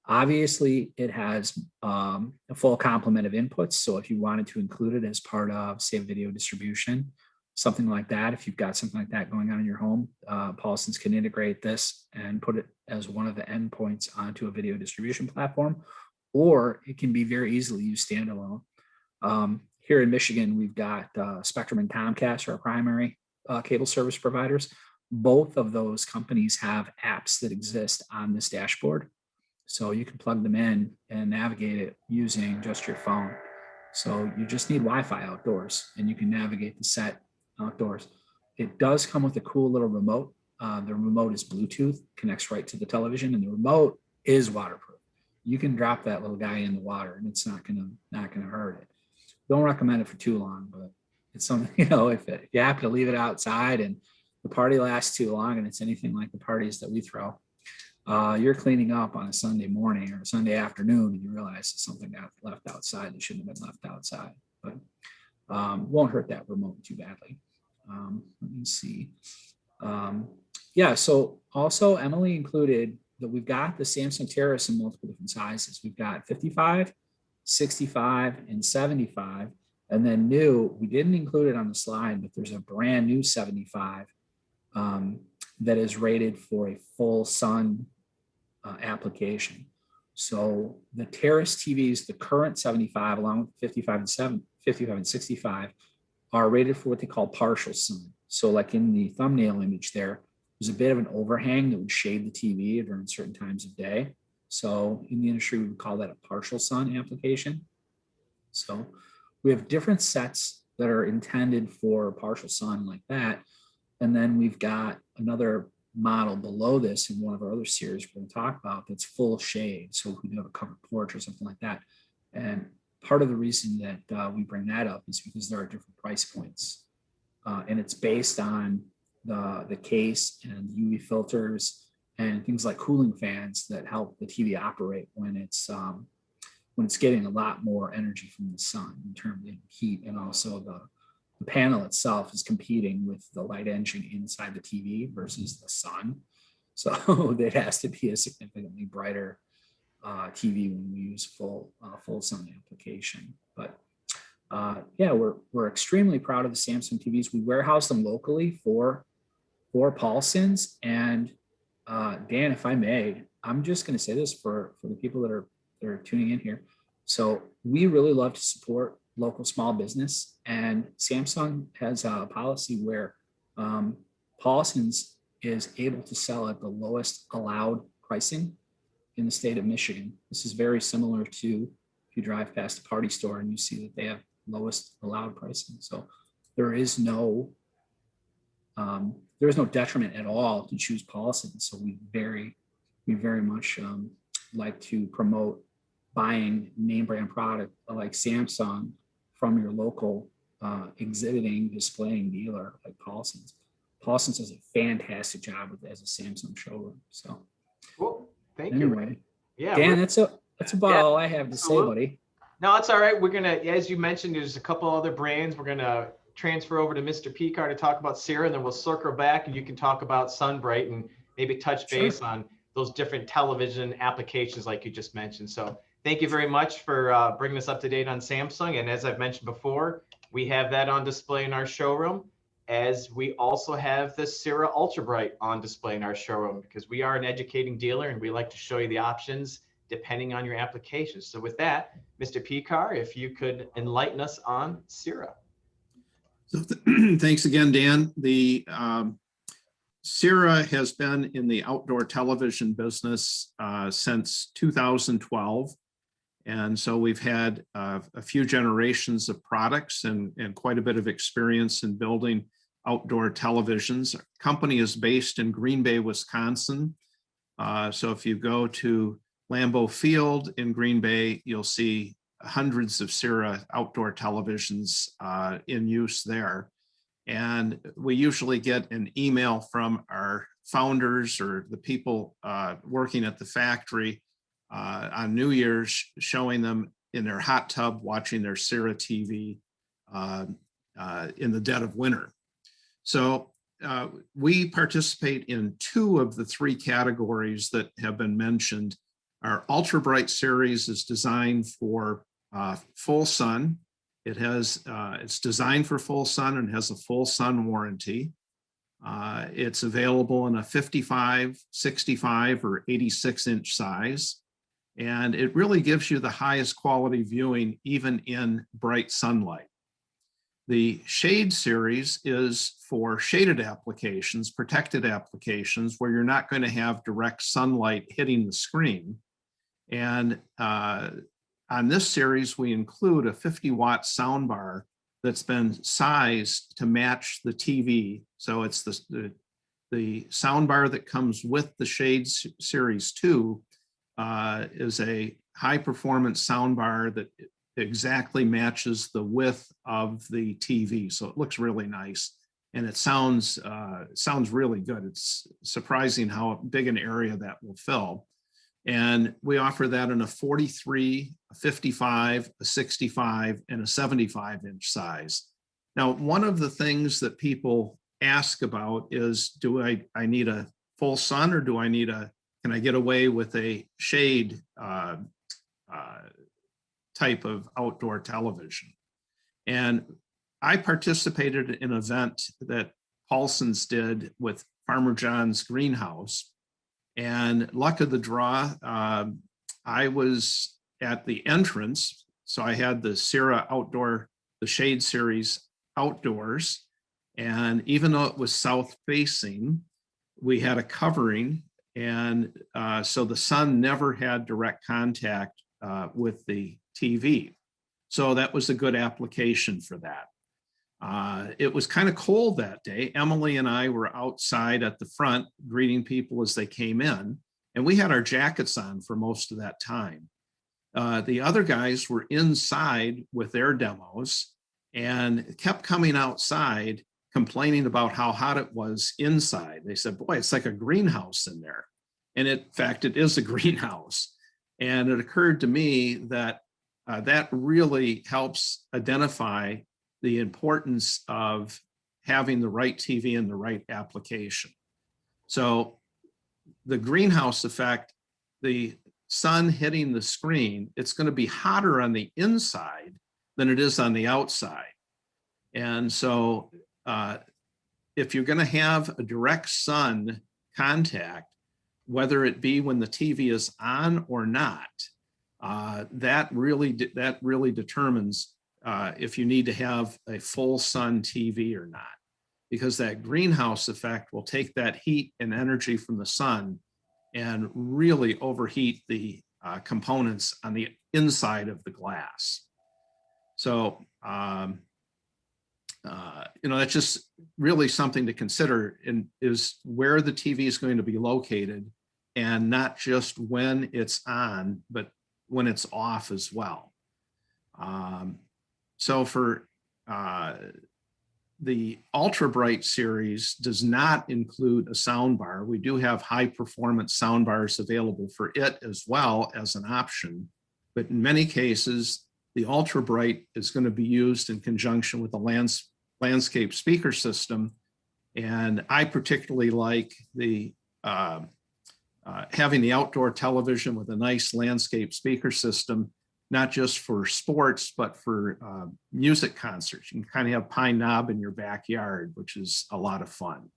Obviously, it has a full complement of inputs. So if you wanted to include it as part of, say, video distribution, something like that, if you've got something like that going on in your home, Paulson's can integrate this and put it as one of the endpoints onto a video distribution platform, or it can be very easily used standalone. Here in Michigan, we've got Spectrum and Comcast, our primary cable service providers. Both of those companies have apps that exist on this dashboard. So you can plug them in and navigate it using just your phone. So you just need Wi-Fi outdoors and you can navigate the set outdoors. It does come with a cool little remote. The remote is Bluetooth, connects right to the television, and the remote is waterproof. You can drop that little guy in the water and it's not gonna hurt it. Don't recommend it for too long, but it's something, if you happen to leave it outside and the party lasts too long and it's anything like the parties that we throw, you're cleaning up on a Sunday morning or a Sunday afternoon and you realize that something got left outside that shouldn't have been left outside, but won't hurt that remote too badly. Let me see. So also Emily included that we've got the Samsung Terrace in multiple different sizes. We've got 55, 65, and 75. And then new, we didn't include it on the slide, but there's a brand new 75 that is rated for a full sun application. So the Terrace TVs, the current 75, along with 55 and 65, are rated for what they call partial sun. So like in the thumbnail image there's a bit of an overhang that would shade the TV during certain times of day. So in the industry, we would call that a partial sun application. So we have different sets that are intended for partial sun like that. And then we've got another model below this in one of our other series we're going to talk about that's full shade. So if we do have a covered porch or something like that. And part of the reason that we bring that up is because there are different price points. And it's based on the case and UV filters and things like cooling fans that help the TV operate when it's getting a lot more energy from the sun in terms of heat, and also the panel itself is competing with the light engine inside the TV versus the sun. So it has to be a significantly brighter TV when we use full sun application. But we're extremely proud of the Samsung TVs. We warehouse them locally for Paulson's. And Dan, if I may, I'm just going to say this for the people that are tuning in here. So we really love to support local small business, and Samsung has a policy where Paulson's is able to sell at the lowest allowed pricing in the state of Michigan. This is very similar to if you drive past a party store and you see that they have lowest allowed pricing. So there is no detriment at all to choose Paulson. So we very much like to promote buying name brand product like Samsung from your local exhibiting, displaying dealer like Paulson's. Paulson's does a fantastic job with it as a Samsung showroom. So Cool. Thank you. anyway, Yeah. Dan, that's about Yeah, all I have to say, absolutely. buddy. No, it's all right. We're gonna, as you mentioned, there's a couple other brands. We're gonna transfer over to Mr. Picard to talk about Seura, and then we'll circle back and you can talk about SunBrite and maybe touch Sure. base on those different television applications like you just mentioned. So thank you very much for bringing us up to date on Samsung. And as I've mentioned before, we have that on display in our showroom, as we also have the Seura UltraBrite on display in our showroom, because we are an educating dealer and we like to show you the options depending on your application. So with that, Mr. Picard, if you could enlighten us on Seura. So thanks again, Dan. The Seura has been in the outdoor television business since 2012. And so we've had a few generations of products and quite a bit of experience in building outdoor televisions. Our company is based in Green Bay, Wisconsin. So if you go to Lambeau Field in Green Bay, you'll see hundreds of Seura outdoor televisions in use there. And we usually get an email from our founders or the people working at the factory on New Year's, showing them in their hot tub watching their Seura TV in the dead of winter. So we participate in 2 of the 3 categories that have been mentioned. Our UltraBrite series is designed for full sun. It's designed for full sun and has a full sun warranty. It's available in a 55, 65, or 86-inch size. And it really gives you the highest quality viewing, even in bright sunlight. The Shade series is for shaded applications, protected applications, where you're not going to have direct sunlight hitting the screen. And on this series, we include a 50-watt soundbar that's been sized to match the TV. So it's the soundbar that comes with the Shade Series 2 is a high-performance soundbar that exactly matches the width of the TV. So it looks really nice, and it sounds really good. It's surprising how big an area that will fill. And we offer that in a 43, a 55, a 65, and a 75-inch size. Now, one of the things that people ask about is, do I need a full sun, or can I get away with a shade type of outdoor television? And I participated in an event that Paulson's did with Farmer John's greenhouse. And luck of the draw, I was at the entrance. So I had the Seura outdoor, the Shade series outdoors. And even though it was south facing, we had a covering. And so the sun never had direct contact with the TV. So that was a good application for that. It was kind of cold that day. Emily and I were outside at the front greeting people as they came in, and we had our jackets on for most of that time. The other guys were inside with their demos and kept coming outside complaining about how hot it was inside. They said, boy, it's like a greenhouse in there. And in fact, it is a greenhouse. And it occurred to me that that really helps identify the importance of having the right TV and the right application. So the greenhouse effect, the sun hitting the screen, it's going to be hotter on the inside than it is on the outside. And so if you're going to have a direct sun contact, whether it be when the TV is on or not, that really determines if you need to have a full sun TV or not, because that greenhouse effect will take that heat and energy from the sun and really overheat the components on the inside of the glass. So, that's just really something to consider, and is where the TV is going to be located, and not just when it's on, but when it's off as well. So for the UltraBrite series does not include a sound bar. We do have high performance sound bars available for it as well as an option. But in many cases, the UltraBrite is going to be used in conjunction with the landscape speaker system. And I particularly like the having the outdoor television with a nice landscape speaker system, not just for sports, but for music concerts. You can kind of have Pine Knob in your backyard, which is a lot of fun.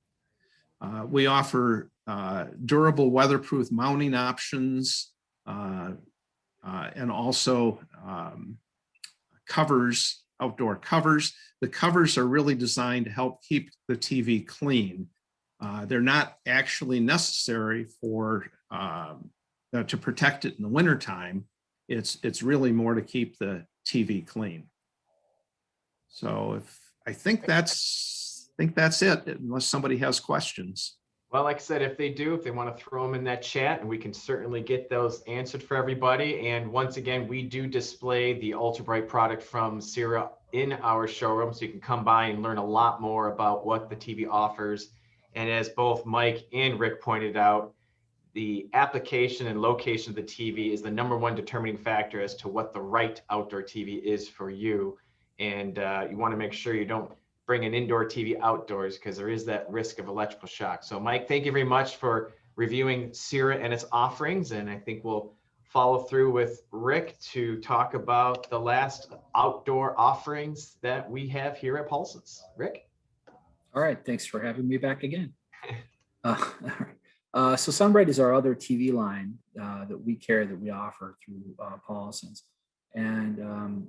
We offer durable weatherproof mounting options and also covers, outdoor covers. The covers are really designed to help keep the TV clean. They're not actually necessary for to protect it in the wintertime. It's really more to keep the TV clean. So I think that's it, unless somebody has questions. Well, like I said, if they want to throw them in that chat, and we can certainly get those answered for everybody. And once again, we do display the UltraBrite product from Seura in our showroom, so you can come by and learn a lot more about what the TV offers. And as both Mike and Rick pointed out, the application and location of the TV is the #1 determining factor as to what the right outdoor TV is for you. And you want to make sure you don't bring an indoor TV outdoors, because there is that risk of electrical shock. So Mike, thank you very much for reviewing Seura and its offerings. And I think we'll follow through with Rick to talk about the last outdoor offerings that we have here at Paulson's. Rick? All right, thanks for having me back again. So SunBrite is our other TV line that we carry, that we offer through Paulson's. And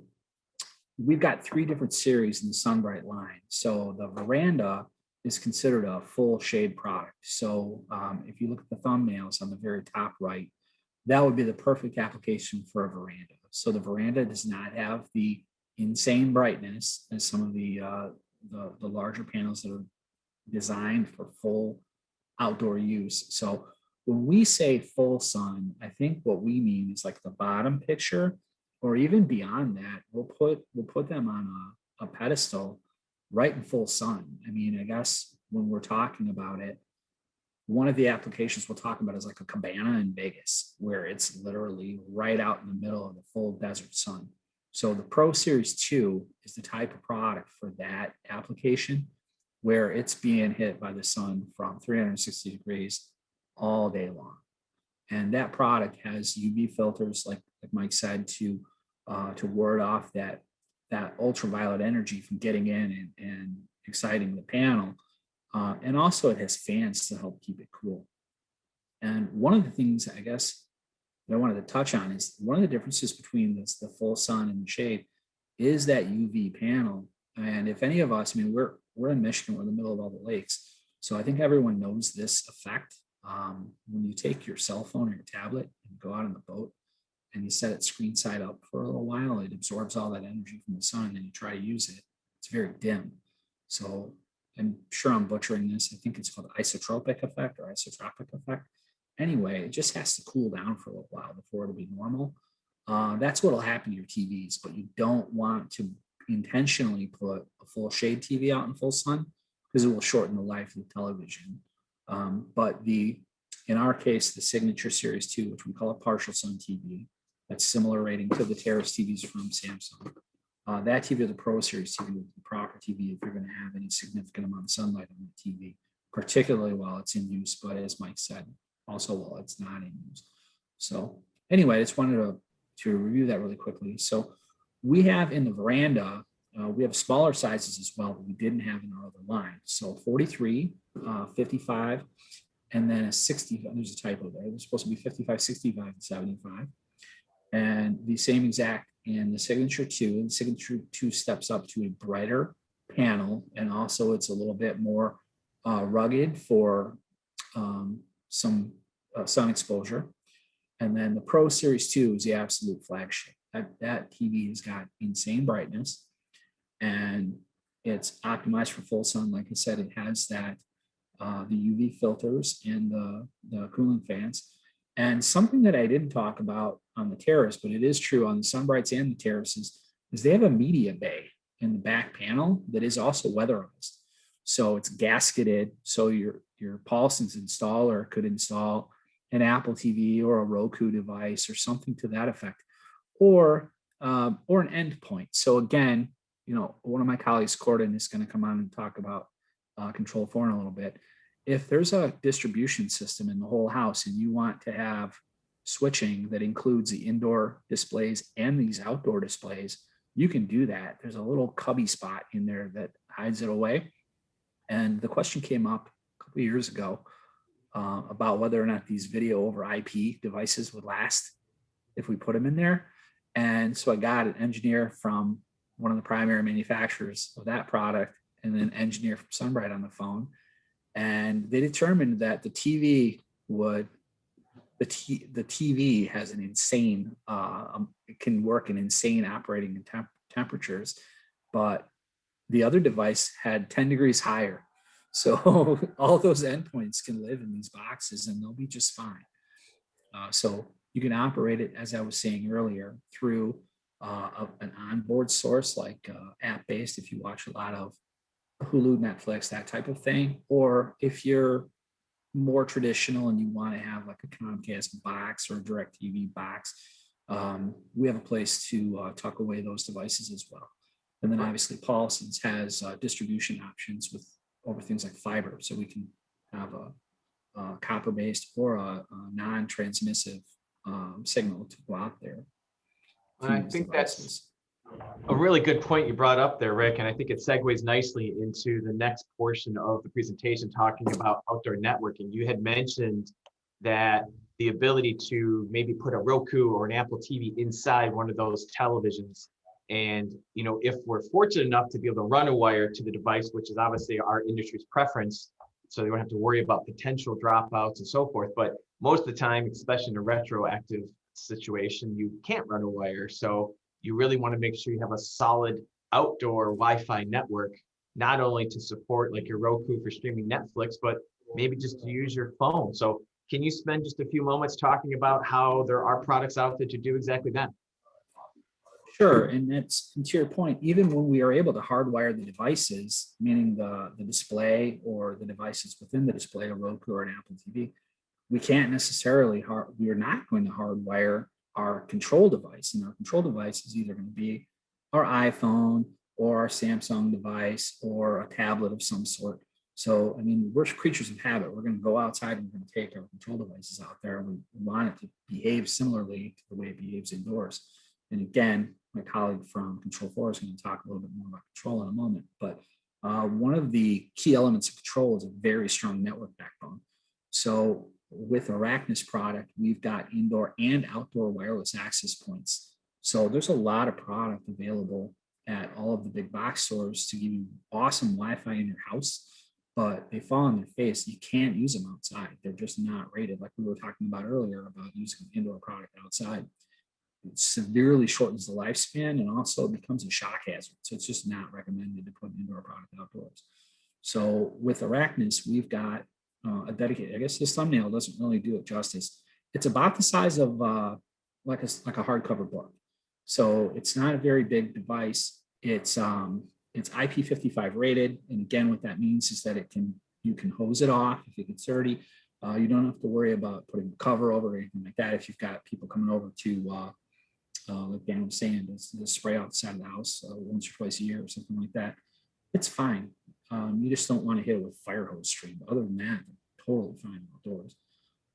we've got 3 different series in the SunBrite line. So the Veranda is considered a full shade product. So if you look at the thumbnails on the very top right, that would be the perfect application for a Veranda. So the Veranda does not have the insane brightness as some of the larger panels that are designed for full outdoor use. So when we say full sun, I think what we mean is like the bottom picture, or even beyond that. We'll put them on a pedestal right in full sun. I mean, I guess when we're talking about it, one of the applications we'll talk about is like a cabana in Vegas, where it's literally right out in the middle of the full desert sun. So the Pro Series 2 is the type of product for that application, where it's being hit by the sun from 360 degrees all day long. And that product has UV filters, like Mike said, to ward off that ultraviolet energy from getting in and exciting the panel. And also it has fans to help keep it cool. And one of the things I guess that I wanted to touch on is one of the differences between the full sun and the shade is that UV panel. And if any of us, I mean, we're in Michigan, we're in the middle of all the lakes. So I think everyone knows this effect. When you take your cell phone or your tablet and go out on the boat and you set it screen side up for a little while, it absorbs all that energy from the sun and you try to use it. It's very dim. So I'm sure I'm butchering this. I think it's called isotropic effect or isotropic effect. Anyway, it just has to cool down for a little while before it'll be normal. That's what'll happen to your TVs, but you don't want to intentionally put a full shade TV out in full sun, because it will shorten the life of the television. But in our case, the Signature Series 2, which we call a partial sun TV, that's similar rating to the Terrace TVs from Samsung. That TV is a Pro Series TV, with the proper TV if you're going to have any significant amount of sunlight on the TV, particularly while it's in use, but as Mike said, also while it's not in use. So anyway, I just wanted to review that really quickly. So we have in the Veranda, we have smaller sizes as well that we didn't have in our other line. So 43, 55, and then a 60, there's a typo there. It's supposed to be 55, 65, and 75. And the same exact in the Signature 2. And the Signature 2 steps up to a brighter panel, and also it's a little bit more rugged for some sun exposure. And then the Pro Series 2 is the absolute flagship. That TV has got insane brightness, and it's optimized for full sun. Like I said, it has that the UV filters and the cooling fans. And something that I didn't talk about on the Terrace, but it is true on the SunBrites and the Terraces, is they have a media bay. in the back panel that is also weatherized. So it's gasketed. So your Paulson's installer could install an Apple TV or a Roku device or something to that effect, or an endpoint. So again, you know, one of my colleagues, Corden, is going to come on and talk about Control4 in a little bit. If there's a distribution system in the whole house and you want to have switching that includes the indoor displays and these outdoor displays, you can do that. There's a little cubby spot in there that hides it away. And the question came up a couple of years ago about whether or not these video over IP devices would last if we put them in there. And so I got an engineer from one of the primary manufacturers of that product and an engineer from SunBrite on the phone. And they determined that the TV has an insane, it can work in insane operating temperatures, but the other device had 10 degrees higher. So all those endpoints can live in these boxes and they'll be just fine. So you can operate it, as I was saying earlier, through an onboard source like app-based, if you watch a lot of Hulu, Netflix, that type of thing. Or if you're more traditional and you want to have like a Comcast box or a DirecTV box, we have a place to tuck away those devices as well. And then obviously Paulson's has distribution options with over things like fiber. So we can have a copper-based or a non-transmissive signal to go out there. I think that's a really good point you brought up there, Rick, and I think it segues nicely into the next portion of the presentation, talking about outdoor networking. You had mentioned that the ability to maybe put a Roku or an Apple TV inside one of those televisions, and you know, if we're fortunate enough to be able to run a wire to the device, which is obviously our industry's preference, so you don't have to worry about potential dropouts and so forth. But most of the time, especially in a retroactive situation, you can't run a wire. So you really want to make sure you have a solid outdoor Wi-Fi network, not only to support like your Roku for streaming Netflix, but maybe just to use your phone. So can you spend just a few moments talking about how there are products out there to do exactly that? Sure, and to your point, even when we are able to hardwire the devices, meaning the display or the devices within the display, a Roku or an Apple TV, we can't necessarily, we are not going to hardwire our control device. And our control device is either going to be our iPhone or our Samsung device or a tablet of some sort. So, I mean, we're creatures of habit. We're going to go outside and we're going to take our control devices out there. We want it to behave similarly to the way it behaves indoors. And again, my colleague from Control4 is going to talk a little bit more about control in a moment. But one of the key elements of control is a very strong network backbone. So with Araknis product, we've got indoor and outdoor wireless access points. So there's a lot of product available at all of the big box stores to give you awesome Wi-Fi in your house, but they fall on their face. You can't use them outside. They're just not rated, like we were talking about earlier about using an indoor product outside. It severely shortens the lifespan and also becomes a shock hazard. So it's just not recommended to put an indoor product outdoors. So with Araknis, we've got a dedicated, I guess this thumbnail doesn't really do it justice. It's about the size of like a hardcover book. So it's not a very big device. It's IP55 rated. And again, what that means is that you can hose it off if it gets dirty. You don't have to worry about putting a cover over or anything like that. If you've got people coming over to, like Dan was saying, to spray out the side of the house once or twice a year or something like that, it's fine. You just don't want to hit it with fire hose stream. But other than that, totally fine outdoors.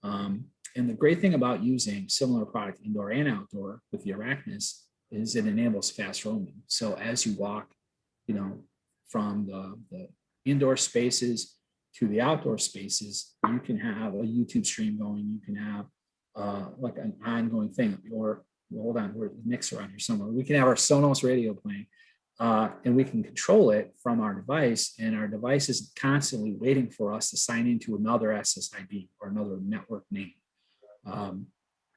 And the great thing about using similar product indoor and outdoor with the Araknis is it enables fast roaming. So as you walk, you know, from the indoor spaces to the outdoor spaces, you can have a YouTube stream going. You can have like an ongoing thing. Or hold on, we're Nick's around here somewhere. We can have our Sonos radio playing. And we can control it from our device, and our device is constantly waiting for us to sign into another SSID or another network name.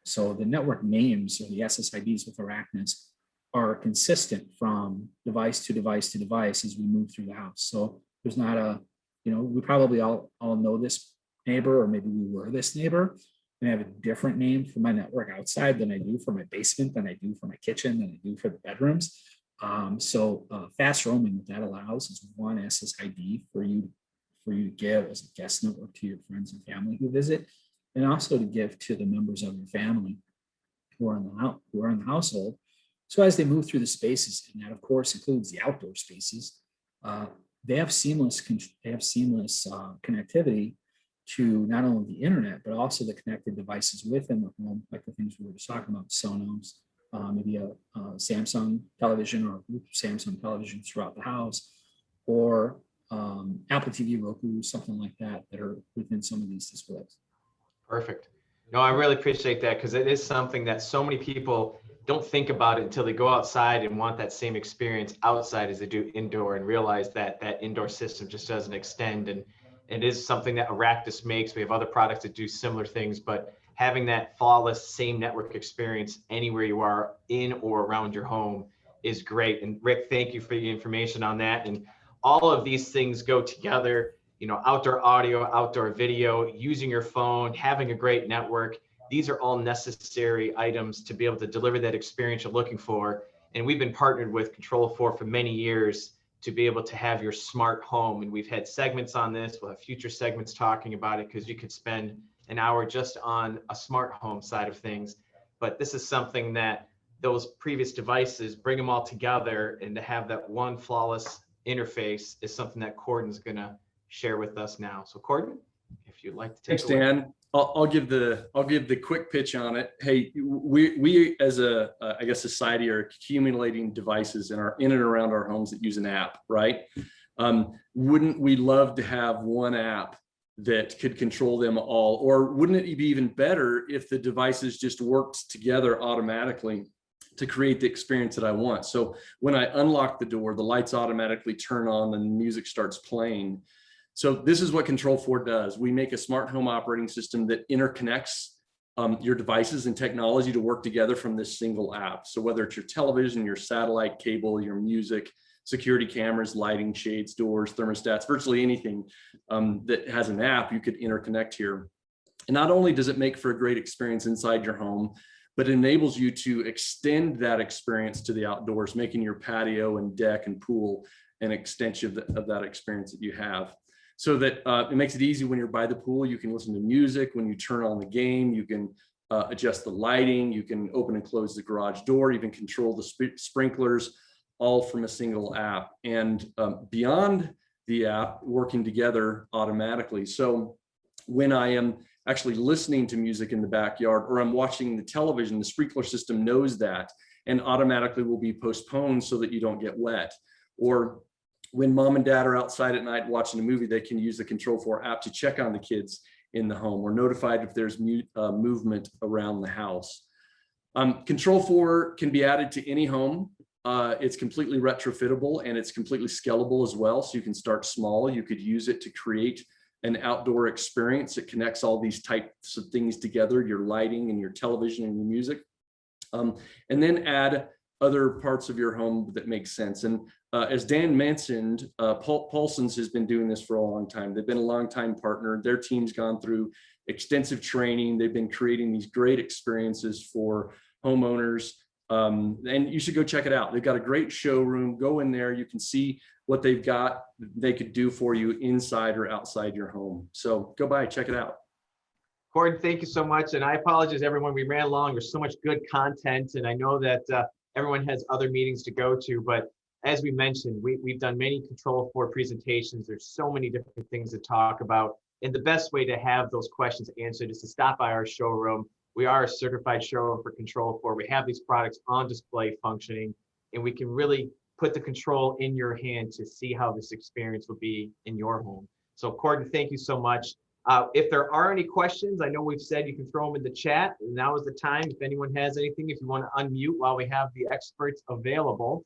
So the network names or the SSIDs with Araknis are consistent from device to device to device as we move through the house. So there's not a, you know, we probably all know this neighbor, or maybe we were this neighbor, and I have a different name for my network outside than I do for my basement, than I do for my kitchen, than I do for the bedrooms. Fast roaming, what that allows is one SSID for you to give as a guest network to your friends and family who visit, and also to give to the members of your family who are in the household. So as they move through the spaces, and that of course includes the outdoor spaces, they have seamless connectivity to not only the internet, but also the connected devices within the home, like the things we were just talking about, Sonos, maybe a Samsung television or a group of Samsung televisions throughout the house, or Apple TV, Roku, something like that are within some of these displays. Perfect. No, I really appreciate that, because it is something that so many people don't think about it until they go outside and want that same experience outside as they do indoor, and realize that that indoor system just doesn't extend. And it is something that Araknis makes. We have other products that do similar things, but having that flawless same network experience anywhere you are in or around your home is great. And Rick, thank you for the information on that. And all of these things go together, you know, outdoor audio, outdoor video, using your phone, having a great network. These are all necessary items to be able to deliver that experience you're looking for. And we've been partnered with Control4 for many years to be able to have your smart home. And we've had segments on this. We'll have future segments talking about it, because you could spend an hour just on a smart home side of things. But this is something that those previous devices, bring them all together, and to have that one flawless interface is something that Cordon's gonna share with us now. So Cordon, if you'd like to take Thanks, it away. Dan. I'll give the quick pitch on it. Hey, we as a I guess society are accumulating devices in and around our homes that use an app, right? Wouldn't we love to have one app that could control them all? Or wouldn't it be even better if the devices just worked together automatically to create the experience that I want? So when I unlock the door, the lights automatically turn on and the music starts playing. So this is what Control4 does. We make a smart home operating system that interconnects your devices and technology to work together from this single app. So whether it's your television, your satellite cable, your music, security cameras, lighting, shades, doors, thermostats, virtually anything that has an app, you could interconnect here. And not only does it make for a great experience inside your home, but it enables you to extend that experience to the outdoors, making your patio and deck and pool an extension of that experience that you have. So that it makes it easy when you're by the pool. You can listen to music. When you turn on the game, you can adjust the lighting. You can open and close the garage door, even control the sprinklers, all from a single app. And beyond the app, working together automatically. So when I am actually listening to music in the backyard, or I'm watching the television, the sprinkler system knows that and automatically will be postponed so that you don't get wet. Or when mom and dad are outside at night watching a movie, they can use the Control4 app to check on the kids in the home. We're notified if there's movement around the house. Control4 can be added to any home. It's completely retrofittable, and it's completely scalable as well. So you can start small. You could use it to create an outdoor experience. It connects all these types of things together, your lighting and your television and your music, and then add other parts of your home that make sense. And as Dan mentioned, Paulson's has been doing this for a long time. They've been a long time partner. Their team's gone through extensive training. They've been creating these great experiences for homeowners. And you should go check it out. They've got a great showroom. Go in there. You can see what they've got. They could do for you inside or outside your home. So go by, check it out. Gordon, thank you so much. And I apologize, everyone. We ran long. There's so much good content. And I know that everyone has other meetings to go to. But as we mentioned, we've done many Control4 presentations. There's so many different things to talk about. And the best way to have those questions answered is to stop by our showroom. We are a certified showroom for Control4. We have these products on display functioning, and we can really put the control in your hand to see how this experience will be in your home. So Gordon, thank you so much. If there are any questions, I know we've said you can throw them in the chat. Now is the time. If anyone has anything, if you want to unmute while we have the experts available.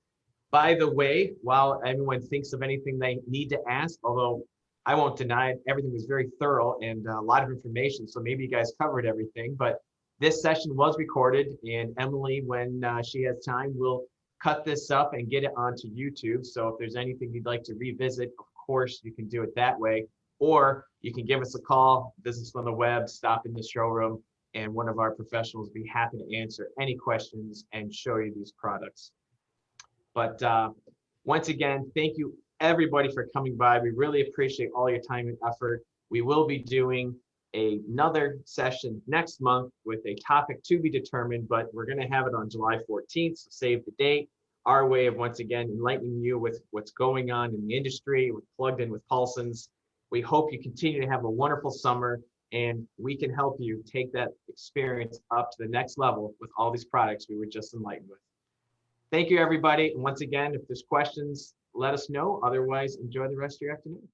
By the way, while everyone thinks of anything they need to ask, although I won't deny it, everything was very thorough and a lot of information. So maybe you guys covered everything, but this session was recorded, and Emily, when she has time, will cut this up and get it onto YouTube. So if there's anything you'd like to revisit, of course, you can do it that way. Or you can give us a call, Business on the Web, stop in the showroom, and one of our professionals will be happy to answer any questions and show you these products. But once again, thank you everybody for coming by. We really appreciate all your time and effort. We will be doing another session next month with a topic to be determined, but we're going to have it on July 14th, so save the date. Our way of, once again, enlightening you with what's going on in the industry, with Plugged In with Paulson's. We hope you continue to have a wonderful summer, and we can help you take that experience up to the next level with all these products we were just enlightened with. Thank you, everybody. And once again, if there's questions, let us know. Otherwise, enjoy the rest of your afternoon.